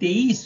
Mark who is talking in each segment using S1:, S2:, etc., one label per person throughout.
S1: 23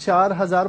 S2: 4000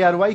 S2: ARY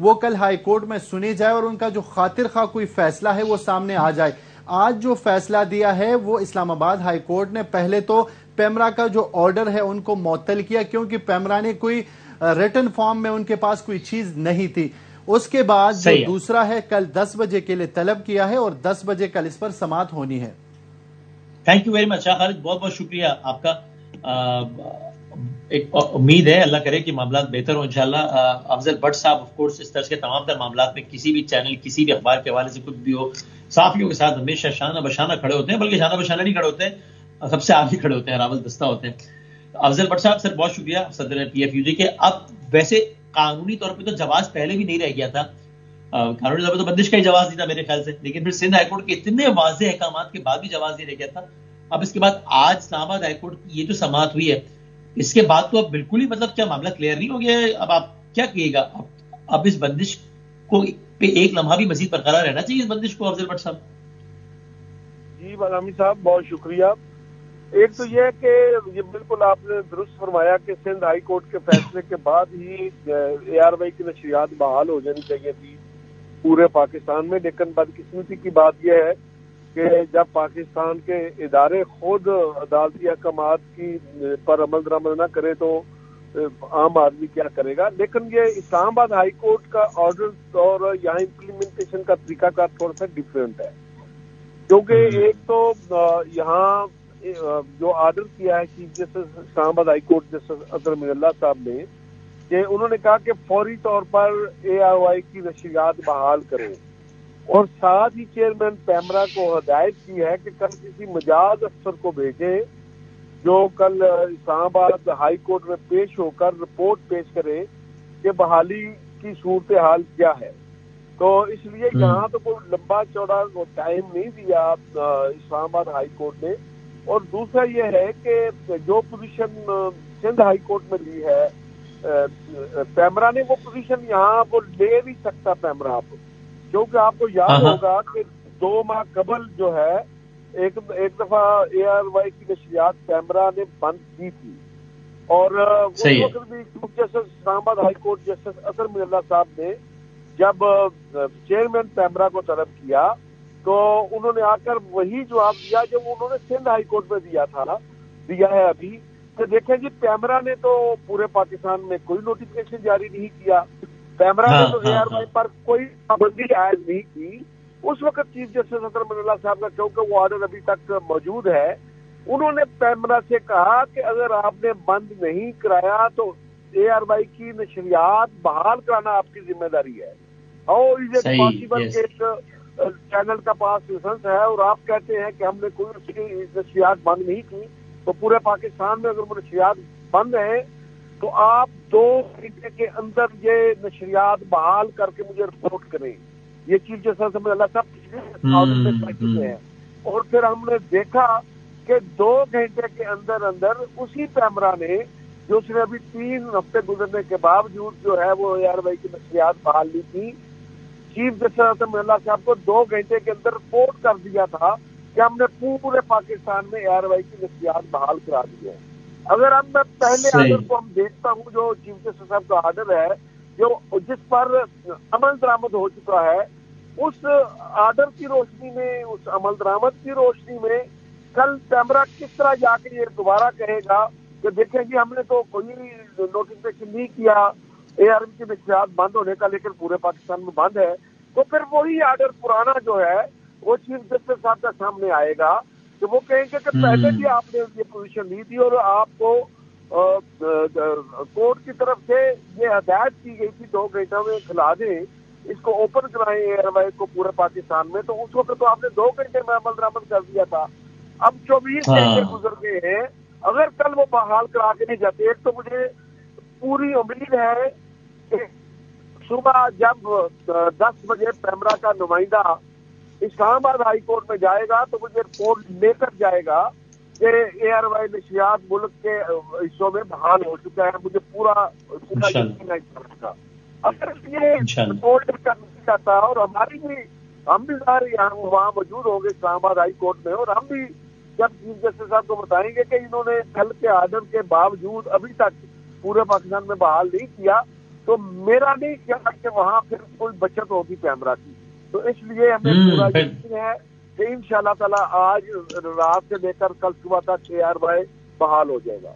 S2: وہ کل high court میں سنی جائے اور ان کا جو خاطر خواہ کوئی فیصلہ ہے وہ سامنے آ جائے. آج جو فیصلہ دیا ہے وہ اسلام آباد ہائی کورٹ نے پہلے تو پیمرا کا جو آرڈر ہے ان کو معطل کیا کیونکہ پیمرا نے کوئی ریٹن فارم میں ان کے پاس کوئی چیز نہیں تھی. اس کے بعد جو دوسرا ہے کل 10 بجے کے لیے طلب کیا ہے اور 10 بجے کل اس پر سماعت ہونی ہے.
S1: تھینک یو ویری مچ شاہ خالد, بہت بہت شکریہ آپ کا. ایک امید ہے اللہ کرے کہ معاملات بہتر ہوں انشاءاللہ. افضل بٹ صاحب آف کورس اس طرح کے تمام تر معاملات میں کسی بھی چینل کسی بھی اخبار کے حوالے سے کچھ بھی ہو صحافیوں کے ساتھ ہمیشہ شانہ بشانہ کھڑے ہوتے ہیں, بلکہ شانہ بشانہ نہیں کھڑے ہوتے ہیں, سب سے آگے کھڑے ہوتے ہیں, راول دستہ ہوتے ہیں. افضل بٹ صاحب سر بہت شکریہ, صدر پی ایف یو جی کے. اب ویسے قانونی طور پہ تو جواز پہلے بھی نہیں رہ گیا تھا, قانونی طور پہ تو بندش کا ہی جواز نہیں تھا میرے خیال سے, لیکن پھر سندھ ہائی کورٹ کے اتنے واضح احکامات کے بعد بھی جواز نہیں رہ گیا تھا. اب اس کے بعد آج اسلام آباد ہائی کورٹ کی یہ جو سماعت ہوئی ہے اس کے بعد تو اب بالکل ہی مطلب کیا معاملہ کلیئر نہیں ہو گیا ہے. اب آپ کیا کہیے گا, اب اس بندش کو پہ ایک لمحہ بھی مزید برقرار رہنا چاہیے اس بندش کو افضل بٹ صاحب؟
S3: جی بادامی صاحب بہت شکریہ. ایک تو یہ ہے کہ یہ بالکل آپ نے درست فرمایا کہ سندھ ہائی کورٹ کے فیصلے کے بعد ہی اے آر وائی کی نشریات بحال ہو جانی چاہیے تھی پورے پاکستان میں, لیکن بدقسمتی کی بات یہ ہے کہ جب پاکستان کے ادارے خود عدالتی احکامات کی پر عمل درآمد نہ کرے تو عام آدمی کیا کرے گا. لیکن یہ اسلام آباد ہائی کورٹ کا آرڈر اور یہاں امپلیمنٹیشن کا طریقہ کار تھوڑا سا ڈفرینٹ ہے, کیونکہ ایک تو یہاں جو آرڈر کیا ہے چیف جسٹس اسلام آباد ہائی کورٹ جسٹس اطہر من اللہ صاحب نے, کہ انہوں نے کہا کہ فوری طور پر اے آر وائی کی نشریات بحال کریں, اور ساتھ ہی چیئرمین پیمرا کو ہدایت کی ہے کہ کل کسی مجاز افسر کو بھیجیں جو کل اسلام آباد ہائی کورٹ میں پیش ہو کر رپورٹ پیش کرے کہ بحالی کی صورتحال کیا ہے. تو اس لیے یہاں تو کوئی لمبا چوڑا ٹائم نہیں دیا اسلام آباد ہائی کورٹ نے. اور دوسرا یہ ہے کہ جو پوزیشن سندھ ہائی کورٹ میں لی ہے پیمرا نے, وہ پوزیشن یہاں وہ لے نہیں سکتا پیمرا اب, کیونکہ آپ کو یاد ہوگا کہ 2 ماہ قبل جو ہے ایک دفعہ اے آر وائی کی نشریات پیمرا نے بند کی تھی, اور اس وقت بھی چیف جسٹس اسلام آباد ہائی کورٹ جسٹس اطہر من اللہ صاحب نے جب چیئرمین پیمرا کو طلب کیا تو انہوں نے آ کر وہی جواب دیا جو انہوں نے سندھ ہائی کورٹ میں دیا ہے ابھی. تو دیکھیں جی پیمرا نے تو پورے پاکستان میں کوئی نوٹیفکیشن جاری نہیں کیا, پیمرا نے تو اے آر وائی پر کوئی پابندی عائد نہیں کی. اس وقت چیف جسٹس اطہر من اللہ صاحب کا کیونکہ وہ آرڈر ابھی تک موجود ہے, انہوں نے پیمرا سے کہا کہ اگر آپ نے بند نہیں کرایا تو اے آر وائی کی نشریات بحال کرانا آپ کی ذمہ داری ہے. اور از اٹ پاسبل کہ ایک چینل کا پاس لائسنس ہے اور آپ کہتے ہیں کہ ہم نے کوئی اس کی نشریات بند نہیں کی, تو پورے پاکستان میں اگر وہ نشریات بند ہیں تو آپ 2 گھنٹے کے اندر یہ نشریات بحال کر کے مجھے رپورٹ کریں. یہ چیف جسٹس اللہ صاحب پچھلے آرڈر میں چکے ہیں, اور پھر ہم نے دیکھا کہ 2 گھنٹے کے اندر اسی پیمرا نے جو اس نے ابھی 3 ہفتے گزرنے کے باوجود جو ہے وہ اے آر وائی کی نشریات بحال لی تھی, چیف جسٹس اطہر من اللہ صاحب کو 2 گھنٹے کے اندر رپورٹ کر دیا تھا کہ ہم نے پورے پاکستان میں اے آر وائی کی نشریات بحال کرا دی ہے. اگر اب میں پہلے آرڈر کو ہم دیکھتا ہوں جو چیف جسٹس صاحب کا آرڈر ہے جو جس پر عمل درآمد ہو چکا ہے, اس آرڈر کی روشنی میں, اس عمل درآمد کی روشنی میں کل پیمرا کس طرح جا کے یہ دوبارہ کہے گا کہ دیکھیں جی ہم نے تو کوئی نوٹیفکیشن نہیں کیا اے آر وائی کی نشریات بند ہونے کا, لیکن پورے پاکستان میں بند ہے. تو پھر وہی آرڈر پرانا جو ہے وہ چیف جسٹس صاحب کا سامنے آئے گا کہ وہ کہیں گے کہ پہلے بھی آپ نے یہ پوزیشن لی تھی اور آپ کو کورٹ کی طرف سے یہ ہدایت کی گئی تھی 2 گھنٹوں میں کھلا دیں, اس کو اوپن کرائیں اے آر وائی کو پورے پاکستان میں, تو اس وقت تو آپ نے 2 گھنٹے میں عمل درآمد کر دیا تھا. اب 24 گھنٹے گزر گئے ہیں, اگر کل وہ بحال کرا کے نہیں جاتے, ایک تو مجھے پوری امید ہے کہ صبح جب 10 بجے پیمرا کا نمائندہ اسلام آباد ہائی کورٹ میں جائے گا تو مجھے رپورٹ لے کر جائے گا کہ اے آر وائی نشریات ملک کے حصوں میں بحال ہو چکا ہے. مجھے پورا یقین ہے کا. اگر یہ رپورٹ کرنا چاہتا اور ہم بھی ظاہر یہاں وہاں موجود ہوں گے اسلام آباد ہائی کورٹ میں, اور ہم بھی جب چیف جسٹس صاحب کو بتائیں گے کہ انہوں نے کل کے آرڈر کے باوجود ابھی تک پورے پاکستان میں بحال نہیں کیا, تو میرا نہیں خیال کہ وہاں پھر کوئی بچت ہوگی پیمرا کی. تو اس لیے ہمیں پورا یقین ہے کہ انشاءاللہ تعالیٰ آج رات سے لے کر کل صبح تک ARY بحال ہو جائے گا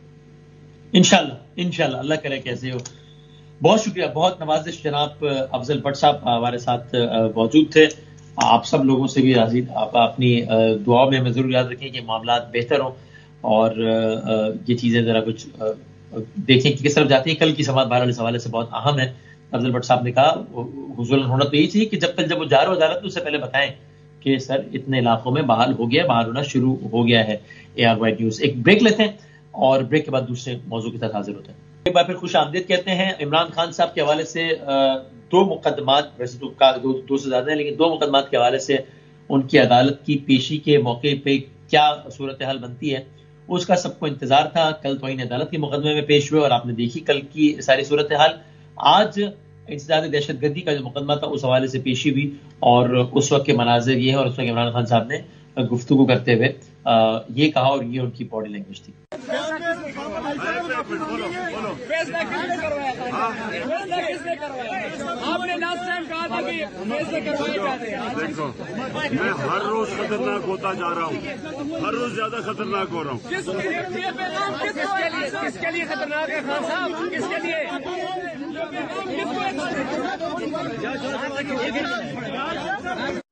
S1: انشاءاللہ اللہ کرے کیسے ہو. بہت شکریہ, بہت نوازش. جناب افضل بٹ صاحب ہمارے ساتھ موجود تھے. آپ سب لوگوں سے بھی آپ اپنی دعا میں ہمیں ضرور یاد رکھیں کہ معاملات بہتر ہوں اور یہ چیزیں ذرا کچھ دیکھیں کہ کس طرف جاتی ہیں. کل کی سماعت بہرحال اس حوالے سے بہت اہم ہے. افضل بٹ صاحب نے کہا حضور ہونا تو یہی چاہیے کہ جب وہ جا رہا ہو عدالت تو اس سے پہلے بتائیں کہ سر اتنے علاقوں میں بحال ہونا شروع ہو گیا ہے. ARY news. ایک بریک لیتے ہیں اور بریک کے بعد دوسرے موضوع کے ساتھ حاضر ہوتے ہیں. ایک بار پھر خوش آمدید کہتے ہیں. عمران خان صاحب کے حوالے سے دو مقدمات, ویسے تو دو سے زیادہ ہیں, لیکن دو مقدمات کے حوالے سے ان کی عدالت کی پیشی کے موقع پہ کیا صورتحال بنتی ہے اس کا سب کو انتظار تھا. کل توہین عدالت کے مقدمے میں پیش ہوئے اور آپ نے دیکھی کل کی ساری صورتحال. آج انسداد دہشت گردی کا جو مقدمہ تھا اس حوالے سے پیشی ہوئی اور اس وقت کے مناظر یہ ہے اور اس وقت عمران خان صاحب نے گفتگو کرتے ہوئے یہ کہا اور یہ ان کی باڈی لینگویج تھی.
S4: میں ہر روز خطرناک ہوتا جا رہا ہوں, ہر روز زیادہ خطرناک ہو رہا ہوں.
S5: کس کے لیے خطرناک ہے خان صاحب, کس کے لیے؟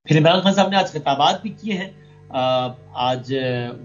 S1: پھر عمران خان صاحب نے آج خطابات بھی کیے ہیں. آج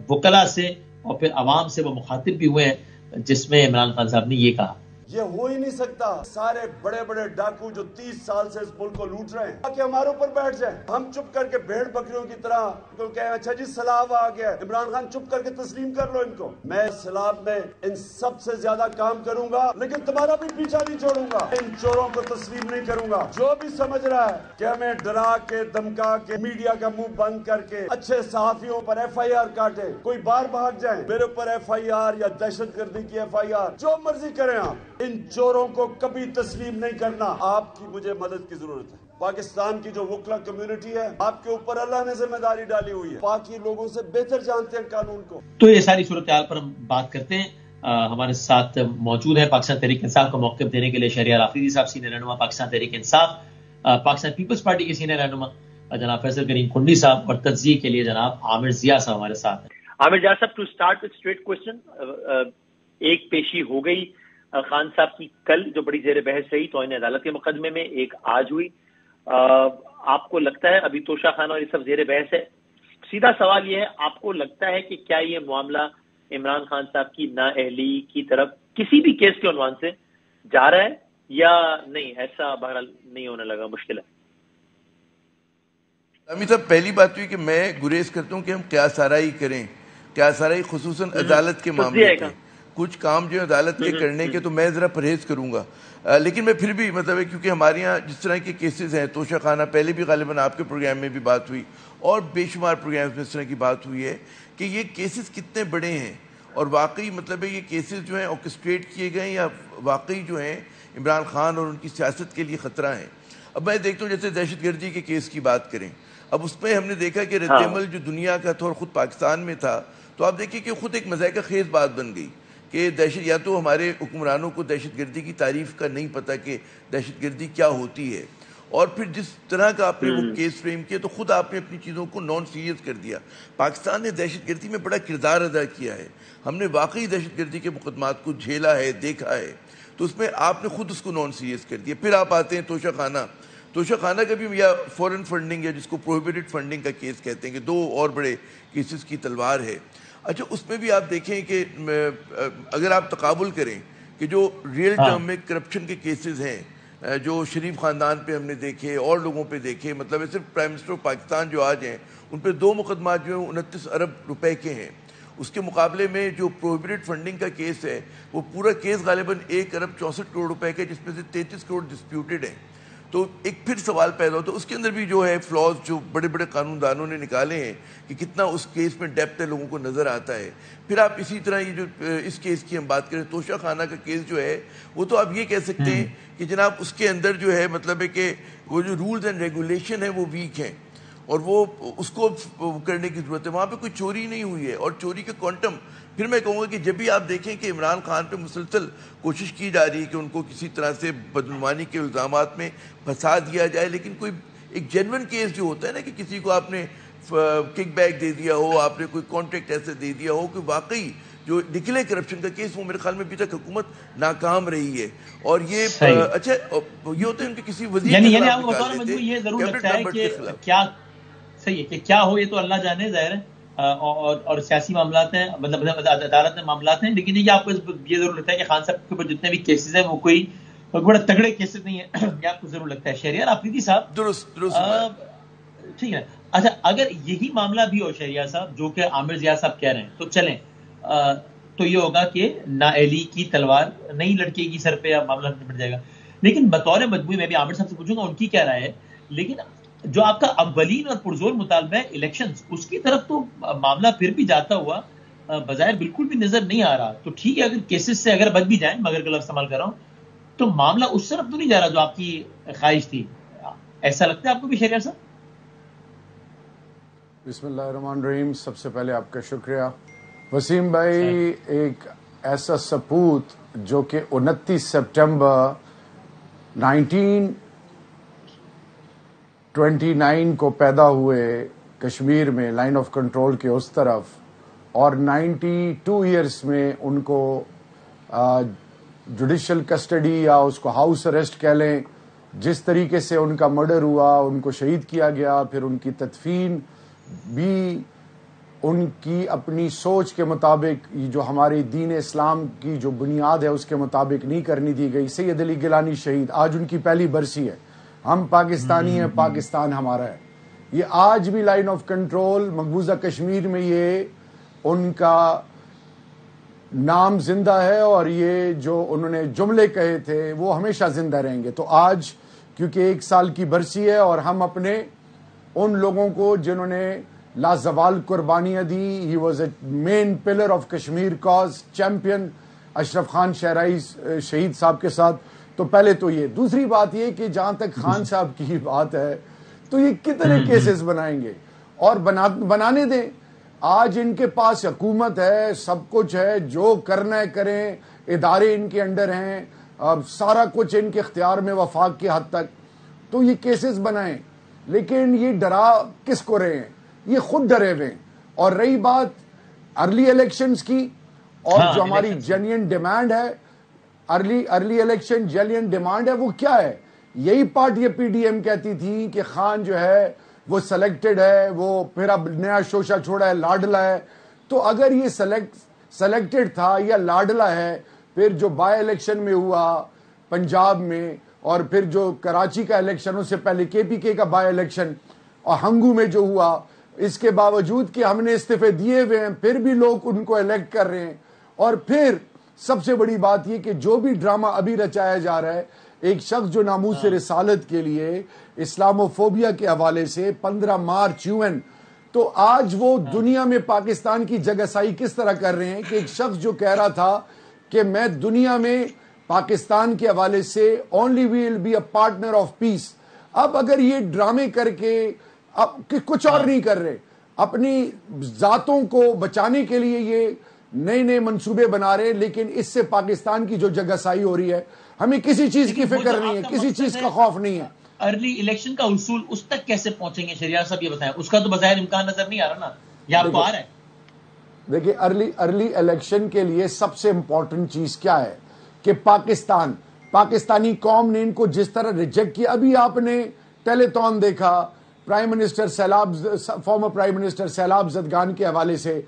S1: وکلا سے اور پھر عوام سے وہ مخاطب بھی ہوئے ہیں جس میں عمران خان صاحب نے یہ کہا
S6: یہ ہو ہی نہیں سکتا. سارے بڑے بڑے ڈاکو جو 30 سال سے اس ملک کو لوٹ رہے ہیں کہ ہمارے اوپر بیٹھ جائیں, ہم چپ کر کے بھیڑ بکریوں کی طرح کہیں اچھا جی سیلاب آ گیا, عمران خان چپ کر کے تسلیم کر لو ان کو. میں سیلاب میں ان سب سے زیادہ کام کروں گا لیکن تمہارا بھی پیچھا نہیں چھوڑوں گا. ان چوروں کو تسلیم نہیں کروں گا. جو بھی سمجھ رہا ہے کہ ہمیں ڈرا کے دھمکا کے میڈیا کا منہ بند کر کے اچھے صحافیوں پر FIR کاٹے, کوئی بار بھاگ جائیں, میرے اوپر FIR یا دہشت گردی کی FIR جو مرضی کریں آپ, ان چوروں کو کبھی تسلیم نہیں کرنا. آپ کی مجھے مدد کی ضرورت ہے. پاکستان کی جو وکلا کمیونٹی ہے آپ کے اوپر اللہ نے ذمہ داری ڈالی ہوئی ہے. باقی لوگوں سے بہتر جانتے ہیں قانون کو.
S1: تو یہ ساری صورتحال پر ہم بات کرتے ہیں. ہمارے ساتھ موجود ہے پاکستان تحریک انصاف کو موقف دینے کے لیے شہریار آفریدی صاحب, سینئر رہنما پاکستان تحریک انصاف, پاکستان پیپلز پارٹی کے سینئر رہنما جناب فیصل کریم کنڈی صاحب, اور تجزیے کے لیے جناب عامر ضیاء صاحب ہمارے ساتھ ہیں.
S7: عامر ضیاء صاحب, to start with straight question, ایک پیشی ہو گئی خان صاحب کی کل جو بڑی زیر بحث رہی توہین عدالت کے مقدمے میں, ایک آج ہوئی. آپ کو لگتا ہے ابھی توشہ خان اور یہ سب زیر بحث ہے, سیدھا سوال یہ ہے آپ کو لگتا ہے کہ کیا یہ معاملہ عمران خان صاحب کی نااہلی کی طرف کسی بھی کیس کے عنوان سے جا رہا ہے یا نہیں؟ ایسا بہرحال نہیں ہونے لگا, مشکل ہے.
S8: امیر صاحب, پہلی بات ہوئی کہ میں گریز کرتا ہوں کہ ہم قیاس آرائی کریں, قیاس آرائی خصوصاً عدالت کے معاملے میں. کچھ کام جو عدالت کے کرنے کے تو میں ذرا پرہیز کروں گا, لیکن میں پھر بھی مطلب ہے کیونکہ ہمارے یہاں جس طرح کے کیسز ہیں, توشہ خانہ پہلے بھی غالباً آپ کے پروگرام میں بھی بات ہوئی اور بے شمار پروگرامز میں اس طرح کی بات ہوئی ہے کہ یہ کیسز کتنے بڑے ہیں اور واقعی مطلب ہے یہ کیسز جو ہیں آرکسٹریٹ کیے گئے یا واقعی جو ہیں عمران خان اور ان کی سیاست کے لیے خطرہ ہیں. اب میں دیکھتا ہوں جیسے دہشت گردی کے کیس کی بات کریں, اب اس میں ہم نے دیکھا کہ رد عمل جو دنیا کا تھا اور خود پاکستان میں تھا, تو آپ دیکھیں کہ خود ایک مضحکہ خیز بات بن گئی کہ دہشت, یا تو ہمارے حکمرانوں کو دہشت گردی کی تعریف کا نہیں پتہ کہ دہشت گردی کیا ہوتی ہے, اور پھر جس طرح کا آپ نے وہ کیس فریم کیا تو خود آپ نے اپنی چیزوں کو نان سیریس کر دیا. پاکستان نے دہشت گردی میں بڑا کردار ادا کیا ہے, ہم نے واقعی دہشت گردی کے مقدمات کو جھیلا ہے, دیکھا ہے, تو اس میں آپ نے خود اس کو نان سیریس کر دیا. پھر آپ آتے ہیں توشہ خانہ, توشہ خانہ کا بھی یا فورن فنڈنگ یا جس کو پروہیبٹڈ فنڈنگ کا کیس کہتے ہیں کہ دو اور بڑے کیسز کی تلوار ہے. اچھا, اس میں بھی آپ دیکھیں کہ اگر آپ تقابل کریں کہ جو ریئل ٹرم میں کرپشن کے کیسز ہیں جو شریف خاندان پہ ہم نے دیکھے اور لوگوں پہ دیکھے, مطلب صرف پرائم منسٹر آف پاکستان جو آج ہیں ان پہ 2 مقدمات جو ہیں 29 ارب روپے کے ہیں. اس کے مقابلے میں جو پروہیبٹڈ فنڈنگ کا کیس ہے وہ پورا کیس غالباً 1 ارب 64 کروڑ روپے کا, جس میں سے 33 کروڑ ڈسپیوٹڈ ہیں. تو ایک پھر سوال پیدا ہوتا ہے, اس کے اندر بھی جو ہے فلاز جو بڑے بڑے قانون دانوں نے نکالے ہیں کہ کتنا اس کیس میں ڈیپتھ ہے لوگوں کو نظر آتا ہے. پھر آپ اسی طرح یہ جو اس کیس کی ہم بات کریں, توشہ خانہ کا کیس جو ہے وہ تو آپ یہ کہہ سکتے ہیں کہ جناب اس کے اندر جو ہے مطلب ہے کہ وہ جو رولز اینڈ ریگولیشن ہے وہ ویک ہیں, اور وہ اس کو کرنے کی ضرورت ہے. وہاں پہ کوئی چوری نہیں ہوئی ہے, اور چوری کے کوانٹم پھر میں کہوں گا کہ جب بھی آپ دیکھیں کہ عمران خان پہ مسلسل کوشش کی جا رہی ہے کہ ان کو کسی طرح سے بدعنوانی کے الزامات میں پھنسا دیا جائے, لیکن کوئی ایک جینون کیس جو ہوتا ہے نا کہ کسی کو آپ نے کک بیک دے دیا ہو, آپ نے کوئی کانٹریکٹ ایسے دے دیا ہو کہ واقعی جو نکلے کرپشن کا کیس, وہ میرے خیال میں ابھی تک حکومت ناکام رہی ہے. اور یہ اچھا یہ ہوتا ہے ان کے کسی وزیر
S1: یعنی آپ کو بطور مجموعی یہ ضرور لگتا ہے کہ کیا صحیح ہے کہ کیا ہو یہ تو اللہ جانے, ظاہر ہے, اور سیاسی معاملات ہیں, مطلب عدالت میں معاملات ہیں, لیکن یہ آپ کو یہ ضرور لگتا ہے کہ خان صاحب کے اوپر جتنے بھی کیسز ہیں وہ کوئی بڑا تگڑے کیسز نہیں ہیں, یہ آپ کو ضرور لگتا ہے. شہریار آفریدی صاحب
S8: درست
S1: ٹھیک ہے. اچھا اگر یہی معاملہ بھی ہو شہریار صاحب جو کہ عامر ضیاء صاحب کہہ رہے ہیں, تو چلیں تو یہ ہوگا کہ نااہلی کی تلوار نہیں لڑکے گی سر پہ, معاملہ نپٹ جائے گا. لیکن بطور مجموعی میں بھی عامر صاحب سے پوچھوں گا ان کی کیا رائے ہے, لیکن جو آپ کا اولین اور پرزور مطالبہ ہے الیکشنز, اس کی طرف تو معاملہ پھر بھی جاتا ہوا بظاہر بالکل بھی نظر نہیں آ رہا. تو ٹھیک ہے اگر کیسز سے اگر بچ بھی جائیں, مگر کا لفظ استعمال کر رہا ہوں, تو معاملہ اس طرف تو نہیں جا رہا جو آپ کی خواہش تھی. ایسا لگتا ہے آپ کو بھی شہریار صاحب؟
S9: بسم اللہ الرحمن الرحیم. سب سے پہلے آپ کا شکریہ وسیم بھائی. ایک ایسا سپوت جو کہ 29 سپٹمبر 1929 کو پیدا ہوئے کشمیر میں لائن آف کنٹرول کے اس طرف, اور 92 ایئرس میں ان کو جوڈیشل کسٹڈی یا اس کو ہاؤس اریسٹ کہہ لیں, جس طریقے سے ان کا مرڈر ہوا, ان کو شہید کیا گیا, پھر ان کی تدفین بھی ان کی اپنی سوچ کے مطابق, جو ہماری دین اسلام کی جو بنیاد ہے اس کے مطابق نہیں کرنی دی گئی. سید علی گیلانی شہید, آج ان کی پہلی برسی ہے. ہم پاکستانی ہیں, پاکستان ہمارا ہے. یہ آج بھی لائن آف کنٹرول مقبوضہ کشمیر میں یہ ان کا نام زندہ ہے, اور یہ جو انہوں نے جملے کہے تھے وہ ہمیشہ زندہ رہیں گے. تو آج کیونکہ 1 سال کی برسی ہے, اور ہم اپنے ان لوگوں کو جنہوں نے لازوال قربانیاں دی, he was a main pillar of Kashmir cause, champion Ashraf Khan Sehrai شہید صاحب کے ساتھ. تو پہلے تو یہ. دوسری بات یہ کہ جہاں تک خان صاحب کی بات ہے, تو یہ کتنے کیسز بنائیں گے, اور بنانے دیں. آج ان کے پاس حکومت ہے, سب کچھ ہے, جو کرنا ہے کریں, ادارے ان کے انڈر ہیں, سارا کچھ ان کے اختیار میں وفاق کی حد تک, تو یہ کیسز بنائیں. لیکن یہ ڈرا کس کو رہے ہیں؟ یہ خود ڈرے ہوئے. اور رہی بات ارلی الیکشنز کی, اور جو ہماری جینین ڈیمانڈ ہے, ارلی الیکشن جینین ڈیمانڈ ہے, وہ کیا ہے؟ یہی پارٹ یہ پی ڈی ایم کہتی تھی کہ خان جو ہے وہ سلیکٹڈ ہے, وہ پھر اب نیا شوشہ چھوڑا ہے, لاڈلا ہے. تو اگر یہ سلیکٹڈ تھا یا لاڈلا ہے, پھر جو بائی الیکشن میں ہوا پنجاب میں, اور پھر جو کراچی کا الیکشن, اس سے پہلے کے پی کے کا بائی الیکشن, اور ہنگو میں جو ہوا, اس کے باوجود کہ ہم نے استعفے دیے ہوئے ہیں, پھر بھی لوگ ان کو الیکٹ کر رہے ہیں. اور پھر سب سے بڑی بات یہ کہ جو بھی ڈرامہ ابھی رچایا جا رہا ہے, ایک شخص جو ناموس رسالت کے لیے اسلاموفوبیا کے حوالے سے 15 مارچ UN, تو آج وہ دنیا میں پاکستان کی جگہ سائی کس طرح کر رہے ہیں کہ ایک شخص جو کہہ رہا تھا کہ میں دنیا میں پاکستان کے حوالے سے only will be a partner of peace. اب اگر یہ ڈرامے کر کے اب کچھ اور نہیں کر رہے, اپنی ذاتوں کو بچانے کے لیے یہ نئے نئے منصوبے بنا رہے, لیکن اس سے پاکستان کی جو جگہ سائی ہو رہی ہے, ہمیں کسی چیز کی فکر نہیں ہے, کسی چیز کا خوف نہیں ہے.
S1: ارلی الیکشن کا اصول اس تک کیسے پہنچیں گے شہریار صاحب, یہ بتائیں. اس کا تو بظاہر امکان نظر نہیں آ رہا نا, یا آپ کو آ رہا ہے؟
S9: دیکھیں ارلی الیکشن کے لیے سب سے امپورٹنٹ چیز کیا ہے کہ پاکستانی قوم نے ان کو جس طرح ریجیکٹ کیا. ابھی آپ نے ٹیلی تھون دیکھا فارمر پرائم منسٹر سیلاب زدگان کے حوالے سے.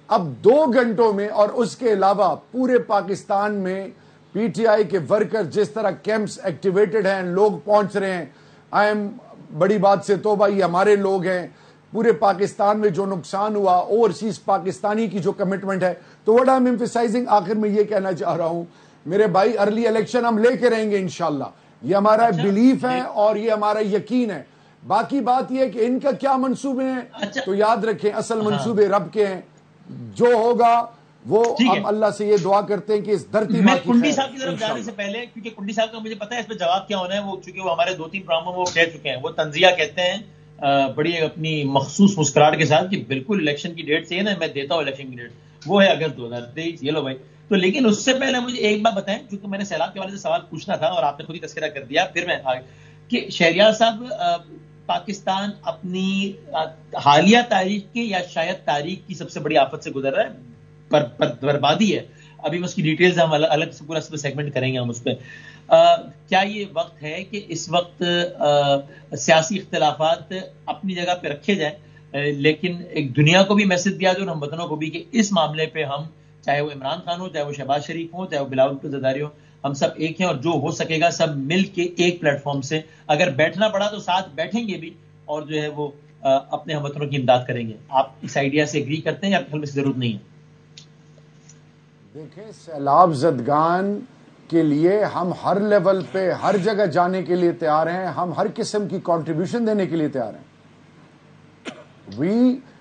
S9: اب 2 گھنٹوں میں, اور اس کے علاوہ پورے پاکستان میں پی ٹی آئی کے ورکر جس طرح کیمپس ایکٹیویٹڈ ہیں, لوگ پہنچ رہے ہیں. بڑی بات سے توبہ, یہ ہمارے لوگ ہیں. پورے پاکستان میں جو نقصان ہوا, اوورسیز پاکستانی کی جو کمٹمنٹ ہے. تو وٹ آئی ایم ایمفسائزنگ, آخر میں یہ کہنا چاہ رہا ہوں میرے بھائی, ارلی الیکشن ہم لے کے رہیں گے انشاءاللہ. یہ ہمارا بلیف ہے اور یہ ہمارا یقین ہے. باقی بات یہ ہے کہ ان کا کیا منصوبے ہیں, تو یاد رکھیں اصل منصوبے رب کے ہیں. جو ہوگا وہ ہم اللہ سے یہ دعا کرتے ہیں کہ اس دھرتی
S1: میں کنڈی صاحب کی طرف جانے سے پہلے, کیونکہ کنڈی صاحب کا مجھے پتا ہے اس پہ جواب کیا ہونا ہے, وہ چونکہ وہ ہمارے 2-3 پروگراموں میں وہ کہہ چکے ہیں, وہ تنزیہ کہتے ہیں بڑی اپنی مخصوص مسکراہٹ کے ساتھ کہ بالکل الیکشن کی ڈیٹ سے ہے نا، میں دیتا ہوں الیکشن کی ڈیٹ، وہ ہے اگست 2023. یہ لو بھائی. تو لیکن اس سے پہلے مجھے ایک بات بتائیں، کیونکہ میں نے سیلاب کے والے سے سوال پوچھنا تھا اور آپ نے خود ہی تذکرہ کر دیا، پھر میں کہ شہریار صاحب پاکستان اپنی حالیہ تاریخ کی یا شاید تاریخ کی سب سے بڑی آفت سے گزر رہا ہے، بربادی ہے. ابھی اس کی ڈیٹیلز ہم الگ سے پورا سیگمنٹ کریں گے ہم اس پہ. کیا یہ وقت ہے کہ اس وقت سیاسی اختلافات اپنی جگہ پہ رکھے جائیں، لیکن ایک دنیا کو بھی میسج دیا جائے اور ہم وطنوں کو بھی کہ اس معاملے پہ ہم، چاہے وہ عمران خان ہو، چاہے وہ شہباز شریف ہو، چاہے وہ بلاول زرداری ہو، ہم سب ایک ہیں اور جو ہو سکے گا سب مل کے ایک پلیٹ فارم سے، اگر بیٹھنا پڑا تو ساتھ بیٹھیں گے بھی اور جو ہے وہ اپنے ہم وطنوں کی امداد کریں گے. آپ اس آئیڈیا سے ایگری کرتے ہیں یا پھر اس کی ضرورت نہیں ہے؟
S9: دیکھیں، سیلاب زدگان کے لیے ہم ہر لیول پہ ہر جگہ جانے کے لیے تیار ہیں، ہم ہر قسم کی کنٹریبیوشن دینے کے لیے تیار ہیں.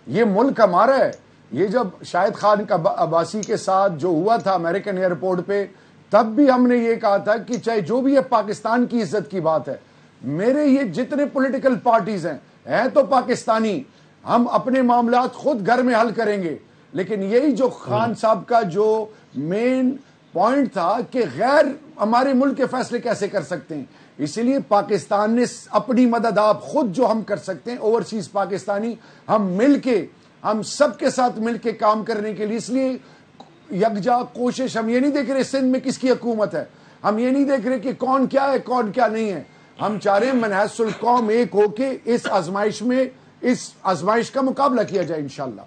S9: یہ ملک ہمارا ہے. یہ جب شاہد خان کا عباسی کے ساتھ جو ہوا تھا امریکن ایئرپورٹ پہ، تب بھی ہم نے یہ کہا تھا کہ چاہے جو بھی ہے پاکستان کی عزت کی بات ہے. میرے یہ جتنے پولیٹیکل پارٹیز ہیں تو پاکستانی، ہم اپنے معاملات خود گھر میں حل کریں گے. لیکن یہی جو خان صاحب کا جو مین پوائنٹ تھا کہ غیر ہمارے ملک کے فیصلے کیسے کر سکتے ہیں، اسی لیے پاکستان نے اپنی مدد آپ خود جو ہم کر سکتے ہیں اوورسیز پاکستانی، ہم مل کے، ہم سب کے ساتھ مل کے کام کرنے کے لیے، اس لیے یکجا کوشش. ہم یہ نہیں دیکھ رہے سندھ میں کس کی حکومت ہے، ہم یہ نہیں دیکھ رہے کہ کون کیا ہے کون کیا نہیں ہے. ہم چاہ رہے ہیں منحص القوم ایک ہو کے اس آزمائش کا مقابلہ کیا جائے انشاءاللہ.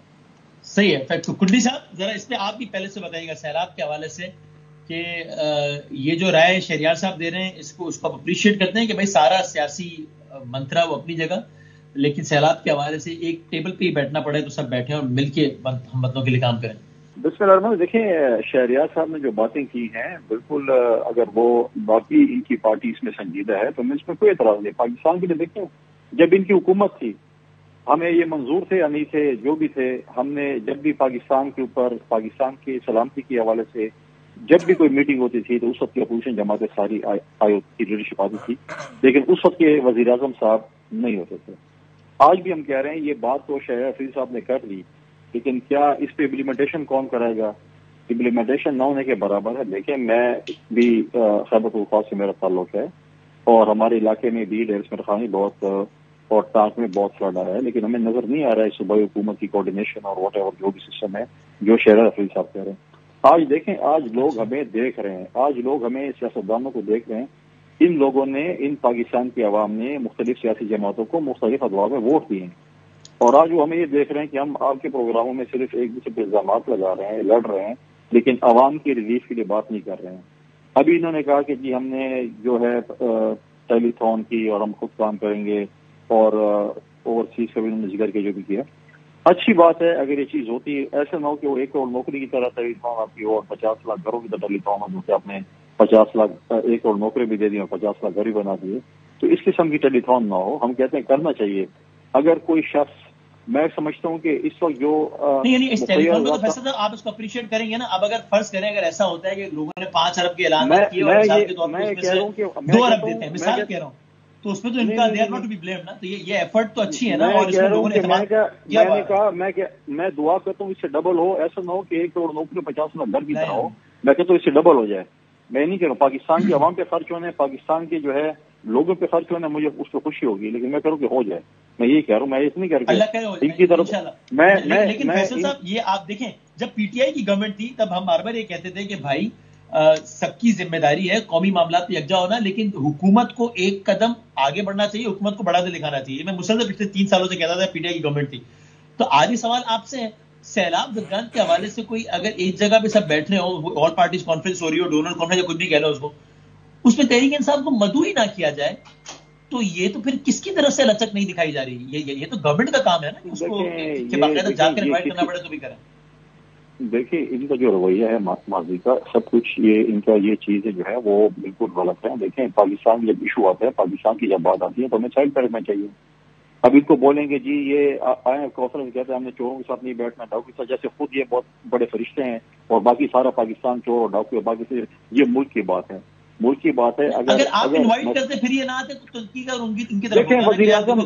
S1: صحیح ہے. کنڈی صاحب ذرا اس پہ آپ بھی پہلے سے بتائیے گا سیلاب کے حوالے سے کہ یہ جو رائے شہریار صاحب دے رہے ہیں اس کو اپریشیٹ کرتے ہیں کہ بھائی سارا سیاسی منترا وہ اپنی جگہ، لیکن سیلاب کے حوالے سے ایک ٹیبل پہ ہی بیٹھنا پڑے تو سب بیٹھیں اور مل کے ہم وطنوں کے لیے کام کریں.
S10: بسم اللہ الرحمن. دیکھیں، شہریار صاحب نے جو باتیں کی ہیں بالکل اگر وہ باقی ان کی پارٹی اس میں سنجیدہ ہے تو میں اس میں کوئی اعتراض نہیں. پاکستان کے لیے دیکھیں، جب ان کی حکومت تھی ہمیں یہ منظور تھے یا نہیں تھے، جو بھی تھے، ہم نے جب بھی پاکستان کے اوپر پاکستان کی سلامتی کے حوالے سے جب بھی کوئی میٹنگ ہوتی تھی تو اس وقت کی اپوزیشن جماعتیں ساری کی لیڈرشپ آتی تھی، لیکن اس وقت کے وزیر اعظم صاحب نہیں ہوتے تھے. آج بھی ہم کہہ رہے ہیں یہ بات تو شہریار افریدی صاحب نے کر لی، لیکن کیا اس پہ امپلیمنٹیشن کون کرائے گا؟ امپلیمنٹیشن نہ ہونے کے برابر ہے. دیکھیں، میں بھی خیبر پختونخوا سے میرا تعلق ہے اور ہمارے علاقے میں بھی ڈیرس مرخانی بہت اور ٹانک میں بہت فلڈ آیا ہے، لیکن ہمیں نظر نہیں آ رہا ہے صوبائی حکومت کی کوارڈینیشن اور واٹ ایور جو بھی سسٹم ہے جو شہریار افریدی صاحب کہہ رہے ہیں. آج دیکھیں، آج لوگ ہمیں دیکھ رہے ہیں، آج لوگ ہمیں سیاستدانوں کو دیکھ رہے ہیں. ان لوگوں نے، ان پاکستان کی عوام نے مختلف سیاسی جماعتوں کو مختلف ادوار میں ووٹ دیے ہیں اور آج وہ ہمیں یہ دیکھ رہے ہیں کہ ہم آپ کے پروگراموں میں صرف ایک دوسرے پہ الزامات لگا رہے ہیں، لڑ رہے ہیں، لیکن عوام کی ریلیف کے لیے بات نہیں کر رہے ہیں. ابھی انہوں نے کہا کہ جی ہم نے جو ہے ٹیلی تھون کی اور ہم خود کام کریں گے اور اوورسیز کا بھی انہوں نے ذکر کیا، جو بھی کیا اچھی بات ہے. اگر یہ چیز ہوتی ہے، ایسا نہ ہو کہ وہ ایک کروڑ نوکری کی طرح ٹیلی تھون آپ کی ہو اور 50 لاکھ گھروں کی طرح ٹیلی تھون ہو، جو کہ آپ نے 50 لاکھ ایک کروڑ نوکری بھی دے دی اور 50 لاکھ گھر بھی بنا دیے. تو اس قسم کی ٹیلی تھون نہ ہو. ہم کہتے ہیں کرنا چاہیے. اگر کوئی شخص، میں سمجھتا ہوں کہ اس وقت جو
S1: آپ اس کو اپریشیٹ کریں گے نا. اب اگر فرض کریں اگر ایسا ہوتا ہے کہ لوگوں نے 5 ارب کے اعلان کیے اور مثال کے طور پر 2 ارب دیتے ہیں، مثال کہہ رہا ہوں، تو اس پہ تو ان کا they are not to be blamed نا. تو یہ ایفرٹ تو اچھی ہے نا. اور اس میں لوگوں نے
S10: میں دعا کرتا ہوں اس سے ڈبل ہو. ایسا نہ ہو کہ 1 کروڑ نوکری 50 لاکھ گھر کی طرح ہو. میں کہتا ہوں اس سے ڈبل ہو جائے. میں نہیں کہہ رہا ہوں پاکستان کی عوام پہ خرچ ہونے، پاکستان کے جو ہے لوگوں پہ خرچ ہونے، مجھے اس پہ خوشی ہوگی، لیکن میں کہہ رہا ہوں کہ ہو جائے. میں یہ کہہ رہا ہوں، میں اس نہیں کہہ رہا ان کی طرف.
S1: لیکن فیصل صاحب یہ آپ دیکھیں، جب پی ٹی آئی کی گورنمنٹ تھی تب ہم بار بار یہ کہتے تھے کہ بھائی سب کی ذمہ داری ہے قومی معاملات پہ یکجا ہونا، لیکن حکومت کو ایک قدم آگے بڑھنا چاہیے، حکومت کو بڑھا دے دکھانا چاہیے. میں مسلسل پچھلے 3 سالوں سے کہتا تھا پی ٹی آئی کی گورنمنٹ تھی. تو آج یہ سوال آپ سے ہے، سیلاب زدگان کے حوالے سے کوئی اگر ایک جگہ پہ سب بیٹھ رہے ہو، آل پارٹیز کانفرنس ہو رہی ہو، ڈونر کانفرنس یا کچھ بھی کہہ لو اس کو، اس میں تحریک انصاف کو مدعو ہی نہ کیا جائے، تو یہ تو پھر کس کی طرف سے لچک نہیں دکھائی جا رہی؟ یہ تو گورنمنٹ کا کام ہے نا کہ اس کو باقاعدہ جا کر انوائٹ کرنا پڑے تو بھی کریں.
S10: دیکھیں، ان کا جو رویہ ہے ماضی کا سب کچھ، یہ ان کا یہ چیزیں جو ہے وہ بالکل غلط ہے. دیکھیں، پاکستان جب ایشو آتا ہے، پاکستان کی جب بات آتی ہے تو ہمیں سائڈ پہ رکھنا چاہیے. اب ان کو بولیں گے جی یہ آئے کوثر کہتے ہیں ہم نے چوروں کے ساتھ نہیں بیٹھنا، ڈاکو کے ساتھ، جیسے خود یہ بہت بڑے فرشتے ہیں اور باقی سارا پاکستان چور اور ڈاکو، باقی یہ ملک کی بات ہے. ملک کی بات ہے.
S1: اگر آپ انوائٹ کرتے پھر یہ نہ آتے تو تنقید اور ان کی طرف
S10: دیکھیں وزیر اعظم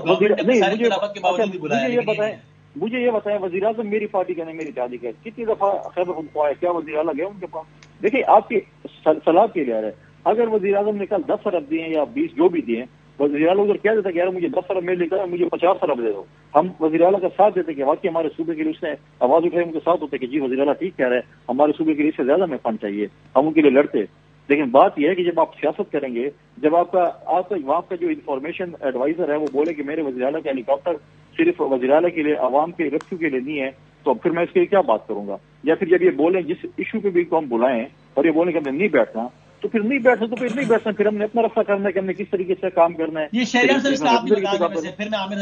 S10: مجھے یہ بتائیں وزیر اعظم میری پارٹی کا نہیں میری اتحادی کا کتنی دفعہ خیبر پختونخوا ہے, کیا وزیر اعلیٰ گئے ان کے پاس؟ دیکھیں آپ کی صلاح کے لیے ہے, اگر وزیر اعظم نے کل 10 ارب دیے یا 20 جو بھی دیے, وزیر اعلیٰ ادھر کیا دیتا کہ یار مجھے 10 ارب میں لے کر مجھے 50 ارب دے دو, ہم وزیر اعلیٰ کا ساتھ دیتے کہ واقعی ہمارے صوبے کے لیے اس نے آواز اٹھائی, ان کے ساتھ ہوتے کہ جی وزیر اعلیٰ ٹھیک کہہ رہے ہیں, ہمارے صوبے کے لیے اس سے زیادہ ہمیں فنڈ چاہیے, ہم ان کے لیے لڑتے. لیکن بات یہ ہے کہ جب آپ سیاست کریں گے, جب آپ کا وہاں کا جو انفارمیشن ایڈوائزر ہے وہ بولے کہ میرے وزیر اعلیٰ کا ہیلی کاپٹر صرف وزیر اعلیٰ کے لیے عوام کے ریسکیو کے لیے نہیں ہے, تو پھر میں اس کے لیے کیا بات کروں گا؟ یا پھر جب یہ بولیں جس ایشو پہ بھی کو ہم بلائیں اور یہ بولیں کہ ہم نے نہیں بیٹھنا, تو پھر نہیں بیٹھنا, تو پھر نہیں بیٹھنا, پھر ہم نے اپنا رفتہ کرنا ہے کہ ہم نے کس طریقے سے کام کرنا ہے.
S1: یہ شہریار صاحب پھر میں عامر